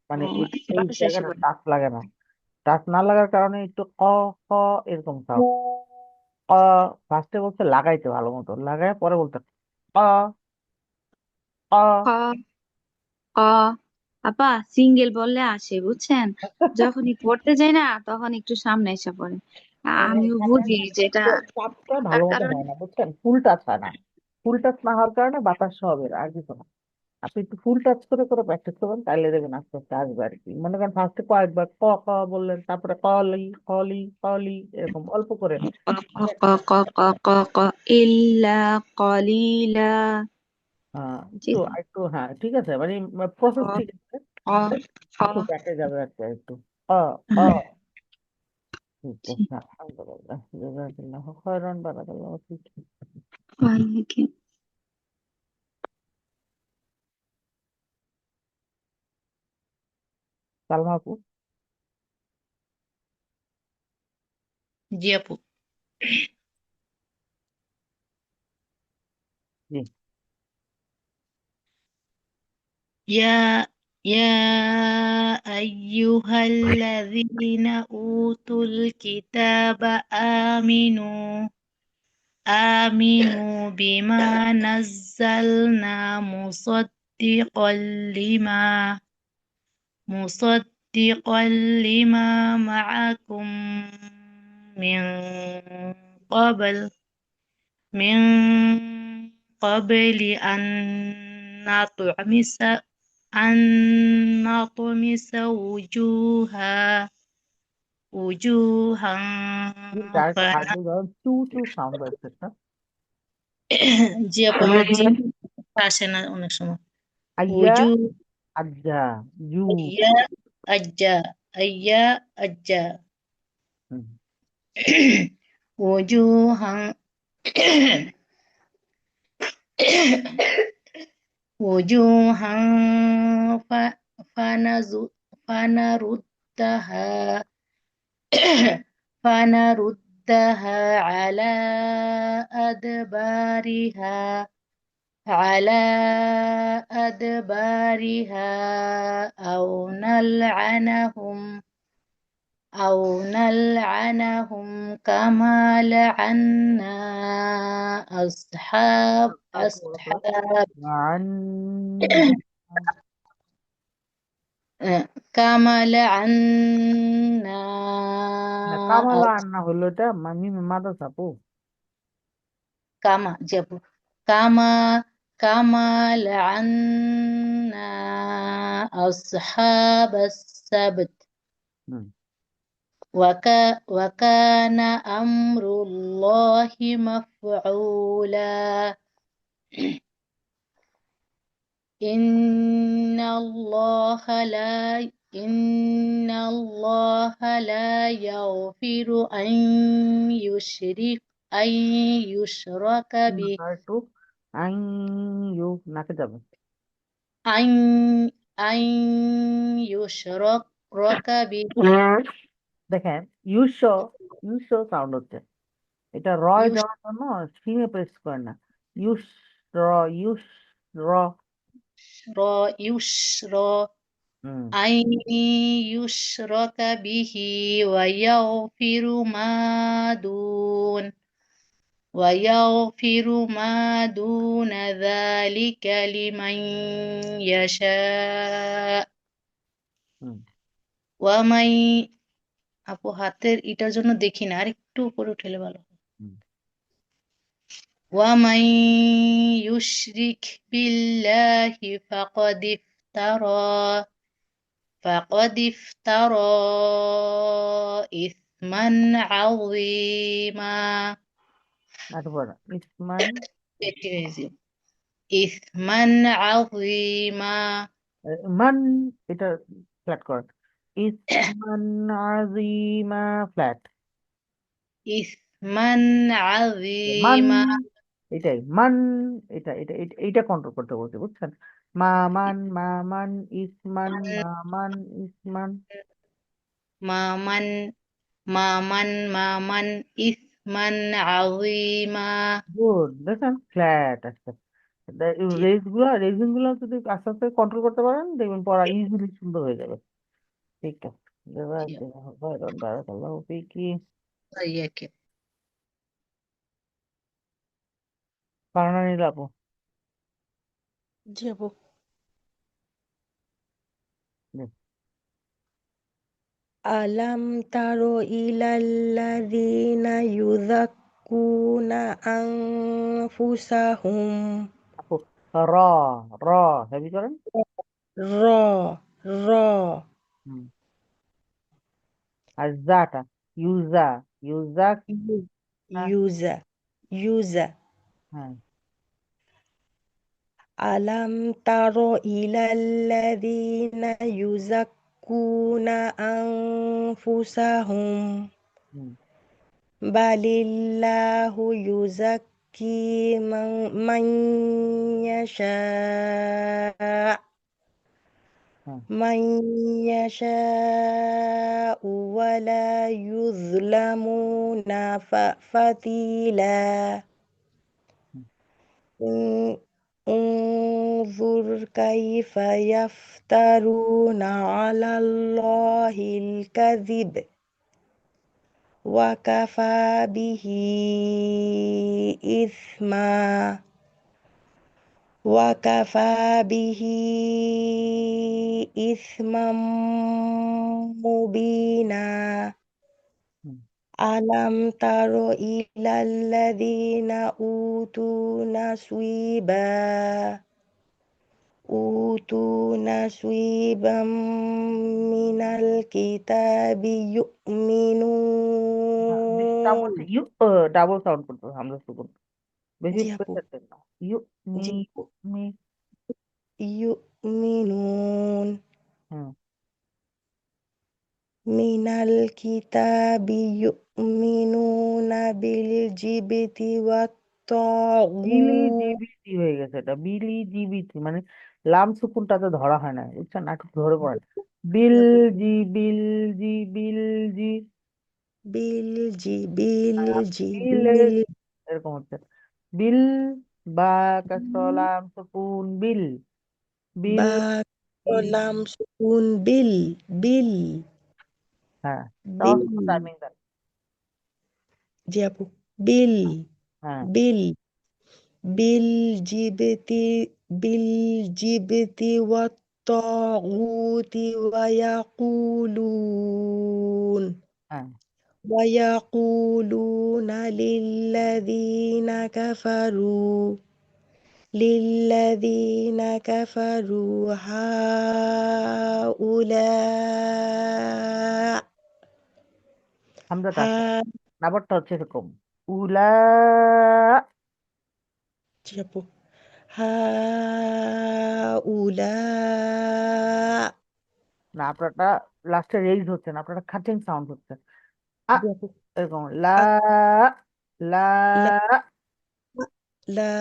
মানে آه এই বাতাস এসে জায়গাটা পড়ে টাচ লাগে না। টাচ না লাগার কারণে একটু ক ক এরকম সাউন্ড। ক ফার্স্টে বলতে লাগাইতে ভালো মতো লাগায়, পরে বলতে ক ক। ক ক আপা সিঙ্গেল বললে আসে বুঝছেন, যখনই পড়তে যাই না তখন একটু সামনে এসে পড়ে। আমিও এখানে বুঝি যেটা চাপটা ভালো তার মতো কারণে। হয় না, বুঝছেন, ফুল টাচ হয় না। ফুল টাচ না হওয়ার কারণে বাতাস হবে আর কিছু না। আপনি একটু ফুল টাচ করে করে প্র্যাকটিস করবেন, তাইলে দেখবেন আস্তে আস্তে আসবে আর কি। মনে করেন ফার্স্টে কয়েকবার ক ক বললেন, তারপরে কলি কলি কলি এরকম অল্প করে ক ক ক ক ক ক ইল্লা কলিলা। জি একটু একটু, হ্যাঁ ঠিক আছে, মানে প্রসেস ঠিক ক আছে। ক ক একটু ব্যাকে যাবে আর কি, একটু অ অ হ্যাঁ, ঠিক জি আছে, আলহামদুলিল্লাহ জাযাকাল্লাহু খায়রান বারাকাল্লাহু ফিক। ওয়ালাইকুম। সালমা আপু। জি আপু। জি। يا يا أيها الذين أوتوا الكتاب آمنوا بما نزلنا مصدقا لما معكم من قبل من قبل نطمس أن نطمس وجوها ডাইরেক্ট থাকবে যখন চু চু সাউন্ড আসছে একটা। জি আপু, আমার জি আসে না অনেক সময়। আইয়া উজু আজ্জা জু। আইয়া আজ্জা আইয়া আজ্জা হুম। وجوها وجوها ف- فنز- فنردها فنردها أدبارها على أدبارها أو نلعنهم كما لعنا তারপর বলো তো, أصحاب আন كما لعنا না, কামালা أص- আন্না হলো এটা মামি মাদাস আপু। كما جابوا كما كما لعنا أصحاب السبت হুম। وكان أمر الله مفعولا إن الله لا يغفر أن يشرك به আর একটু আই ইউ নাকে যাবে। أن أن يشرك به দেখেন ইউস ইউস সাউন্ড হচ্ছে, এটা রয় দেওয়ার জন্য সিমে প্রেস করেন না। ইউস র ইউস র। يشرك হুম। أن يشرك به ويغفر ما دون ذلك لمن يشاء হুম। ومن আপু হাতের এটার জন্য দেখি না, আর একটু উপরে উঠলে ভালো হয়। হুম। ومن يشرك بالله فقد افترى إثما عظيما তারপর ইসমান إثما عظيما মান, এটা ফ্ল্যাট করেন। ইসমান আজিমা, ফ্ল্যাট। ইসমান মান, আজিমা। এটাই মান, এইটা কন্ট্রোল করতে বলছে, বুঝছেন? মা মান, মা মান, ইসমান, মা মান, ইসমান। মামান মামান মামান ইসমান আজিমা। গুড, দেখেন ফ্ল্যাট আসছে। ঠিক রেজিং গুলো যদি আস্তে আস্তে কন্ট্রোল করতে পারেন, দেখবেন পড়া ইজিলি সুন্দর হয়ে যাবে। ঠিক আছে, ঠিক বারাকাল্লাহু ফিকি। ইয়াকে। কারণ নিল আপু। জি আপু। জি। আলাম তারো ইলাল্লাযীনা ইউযাক্কুনা আনফুসাহুম। আপু, র, র হেভি করেন। র, র, হুম। আর জাটা, ইউজা, ইউজা। ইউ- হ্যাঁ, ইউজা, ইউজা। হ্যাঁ। আলাম তারো ইলাল্লাযীনা ইউযাক্কুনা আনফুসাহুম। হুম, বালিল্লাহু ইউযাক্কি মান ইয়াশা হ্যাঁ, من يشاء ولا يظلمون فتيلا. হুম, انظر كيف يفترون على الله الكذب وكفى به إثما وكفى به إثما مبينا. হুম। ألم تر إلى الذين أوتوا نصيبا من الكتاب বেশি চাপ يؤمنون. বলছে ইউ, ডাবল সাউন্ড করতে হবে, হামজা সুকুন বেশি জি আপু, প্রেসার দেন না। ইউ, মি, জি মি। يؤمنون হুম। من الكتاب يؤمنون بالجبت বিলি والطاغوت. জিবিতি হয়ে গেছে, এটা বিলি জিবিতি মানে লাম সুকুনটাতে ধরা হয় না, বুঝছেন? একটু ধরে পড়েন। বিল জি, বিল জি, বিল জি। বিলজি বিল, এরকম হচ্ছে। বিল, বা কাসলাম সুকুন বিল, বিল বা জি। লাম সুকুন বিল, বিল, হ্যাঁ, বিল। তাও টাইমিং দেন। জি আপু, বিল, হ্যাঁ, বিল, বিল জিবতি, বিল জিবতি والطاغوت ويقولون হ্যাঁ। ويقولون للذين كفروا هؤلاء হামজাটা আসছে, ها নাবারটা হচ্ছে এরকম, উলা। جابوا هؤلاء না, আপনারটা লাস্টে রেইজ হচ্ছে না, আপনারটা খাচিং সাউন্ড হচ্ছে। আ, جابوا এরকম লা, লা। لا لا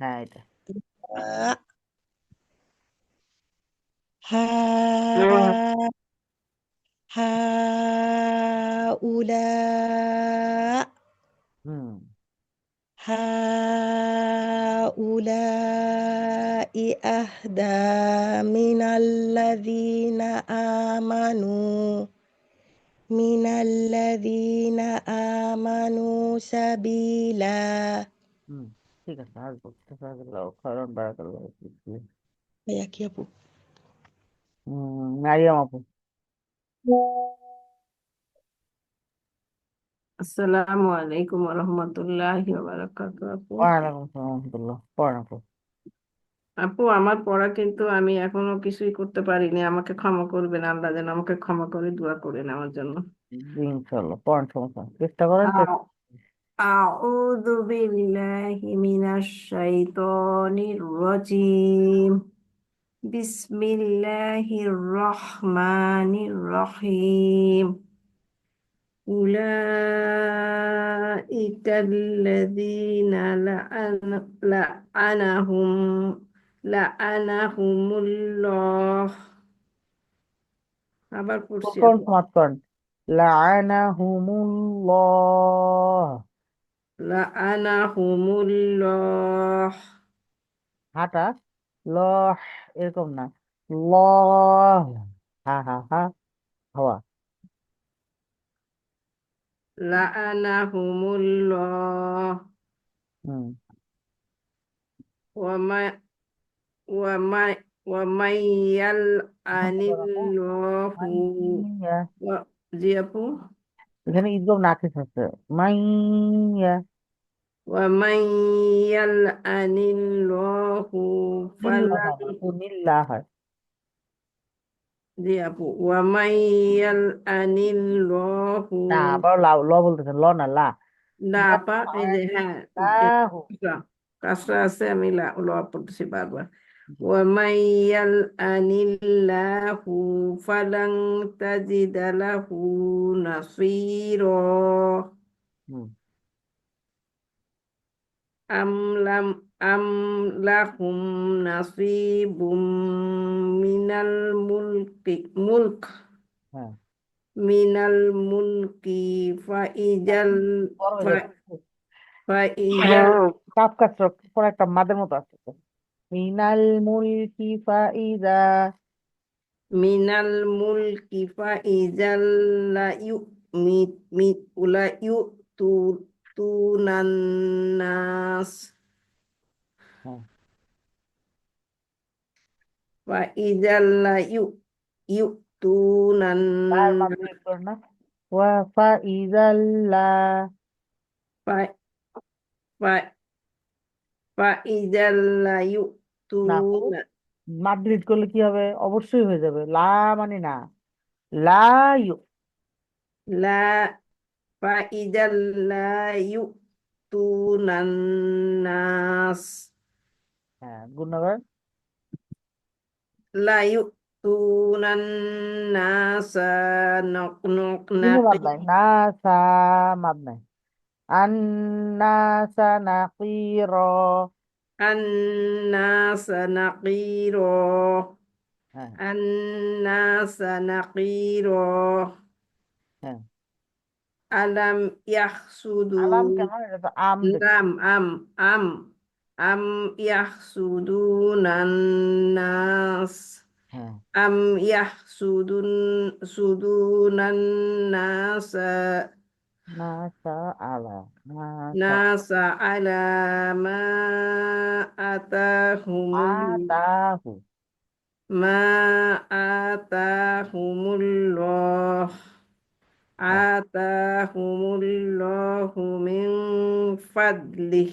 হ্যাঁ, এটা। لا ها هؤلاء হুম, هؤلاء أهدى من الذين آمنوا سبيلا. হুম। ঠিক আছে, আসবো। জাযাকাল্লাহু খাইরান, বারাকাল্লাহু ফিক। حياك يا أبو. মারিয়াম আপু। আসসালামু আলাইকুম রহমতুল্লাহি বারাকাতু। আপু, ওয়ালাইকুম আসসালাম রহমতুল্লাহ, পড়েন আপু। আপু আমার পড়া কিন্তু আমি এখনো কিছুই করতে পারিনি, আমাকে ক্ষমা করবেন, আল্লাহ যেন আমাকে ক্ষমা করে দোয়া করেন আমার জন্য। জি, ইনশাল্লাহ পড়েন, সমস্যা নেই। চেষ্টা করেন, চেষ্টা। আউযু বিল্লাহি মিনাশ শাইতানির রাজিম। বিসমিল্লাহির রহমানির রহিম উলাইকাল্লাযীনা লাআনাহুমুল্লাহ আবার পড়ছি কোন আপু সমাজ করেন? লাআনাহুমুল্লাহ। লাআনাহুমুল্লাহ হাটা লহ, এরকম না, লহ, হা হা হা, হাওয়া। লাআনাহুমুল্লাহ হুম। ওয়ামা ওয়ামা ওয়ামাইয়াল হাঁটা করা না? আনিল্লাহু মাইয়া। জি আপু এখানে ঈদগাম নাকিস আছে। মাইয়া। ওয়ামাইয়াল আনিল্লাহু নিল্লা হয় ফালান না, তো নিল্লা হয়। জি আপু ওয়ামাইয়াল আনিল্লাহু না, আবার ল বলতেছেন, ল না, লা। না আপা এই যে হ্যাঁ ইয়াল্লাহু। কাসরা কাসরা আছে আমি ল পড়তেছি বারবার ওয়ামাইয়াল আনিল্লাহু ফালান তাজিদা লাহু নাসীরা হুম। আম লাম আম লাহুম নাসিবুম মিনাল মুলক হ্যাঁ, মিনাল মুলকি ফাইজাল বড় হয়ে ফা- যাচ্ছে। ফাইজাল কাফ কাসরা পরে একটা মাদের মতো আছে তো। মিনাল মুলকি ফাইজা। মিনাল মুলকি ফাইজাল লা তু তুনান্নাস হ্যাঁ, ফাইজাল লা তার মাদ তুনান্নাস ডিলিট করে না। ওয়া ফাইজাল্লা। ফাইজাল লা না আপু, ইউতুনা মাদ ডিলিট করলে কি হবে? অবশ্যই হয়ে যাবে, লা মানে না, লা ইউ। লা ফাইজাল লা ইউতুনান্নাস হ্যাঁ, গুণাগার। লা ইউতুনান্নাস নক নক তিনে মাদ নাকি নাই, না সা মাদ নাই। আন্নাসা নাকির। الناس نقيرا হ্যাঁ, الناس نقيرا হ্যাঁ। ألم আলাম يحسدوا কেন? এটা তো আম দেখছি। لم أم يحسدون الناس হ্যাঁ, أم يحسدون الناس না সা আলা, না সা ناس على ما آتاهم আতাহু। ما آتاهم الله হ্যাঁ, آتاهم الله من فضله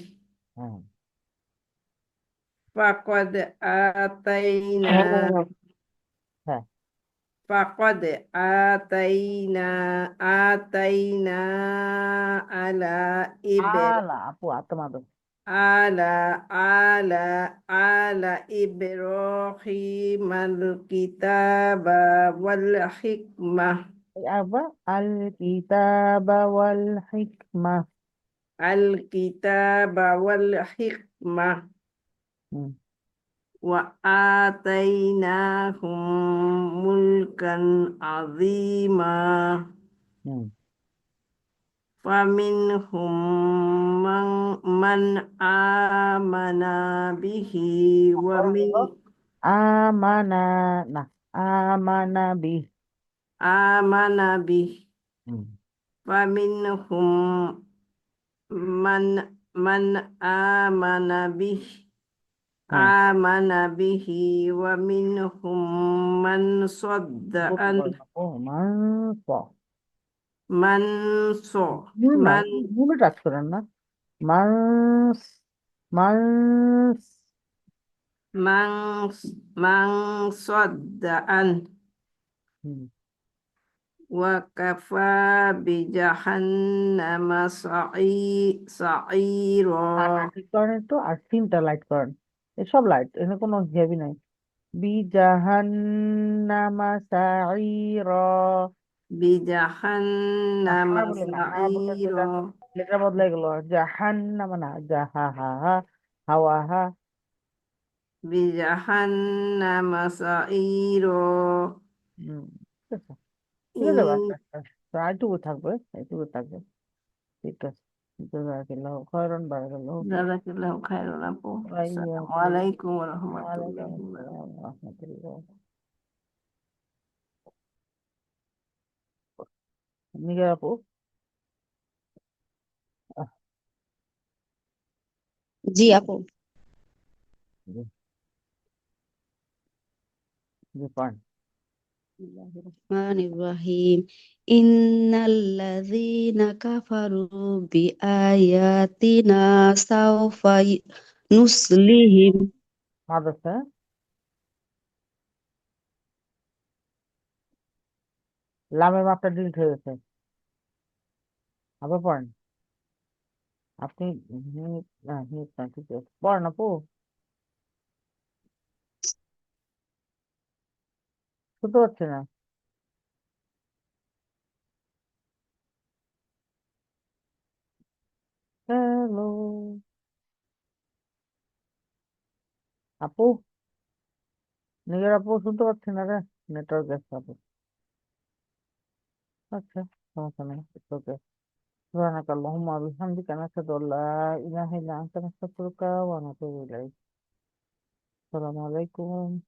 হ্যাঁ। فقد آتينا হ্যাঁ, فقد آتينا آتينا على আলা আপু, আত্মাদ। على على على إبراهيم الكتاب والحكمة apa? Al kitab wal hikmah. الكتاب والحكمة Hmm. وآتيناهم ملكا عظيما Hmm. فمنهم من آمن به Orang ومن itu amana, nah amana bi. آمن به Hmm. فمنهم من آمن به হ্যাঁ, آمن به ومنهم من صد বলতে عنه পারেন আপু, মাংস। من ص নুন না, من নুনে টাচ করেন না। মাংস, মাংস। من من صد عنه Hmm. وكفى بجهنم سعيرا হাঁটা ঠিক করেন একটু, আর সিনটা লাইট করেন। এসব লাইট, এখানে কোনো হেভি নাই। বিজাহান্নামা সাঈরা। বিজাহান্নাম হা বলে না, হা বললে সাঈরা। যেটা লেটার বদলে গেল। জাহান্নামা না, জাহা হা হা হাওয়া হা। বিজাহান্নাম সাঈরা। হুম, ঠিক আছে, ঠিক আছে, বাচ্চা তো এইটুকু থাকবে, এইটুকু থাকবে। ঠিক আছে, জাযাকাল্লাহু খায়রান, বারাকাল্লাহু ফিক। জাযাকাল্লাহু খায়রান আপু। আসসালামু ওয়াইয়াকুম। আলাইকুম ওয়া ওয়ালাইকুম রাহমাতুল্লাহি ওয়া আসসালাম ওয়া রাহমাতুল্লাহ। নিগার আপু, আহ, জি আপু। জি, জি, পান। রহমানির ইন্নাল্লাযীনা কাফারু বিআয়াতিনা সাওফা নুসলিহিম। মাদ্রাসা, লামের মাপটা ডিলিট হয়ে গেছে। আবার পড়েন আপনি। হিমিত না, হিমিত না, ঠিক আছে, পড়েন আপু, শুনতে পাচ্ছি না। হ্যালো আপু, নিগার আপু, শুনতে পাচ্ছি না রে, নেটওয়ার্ক গেছে আপু। আচ্ছা, সমস্যা নেই, ওকে। سبحانك اللهم وبحمدك نشهد أن لا إله إلا أنت نستغفرك ونتوب إليك. السلام عليكم.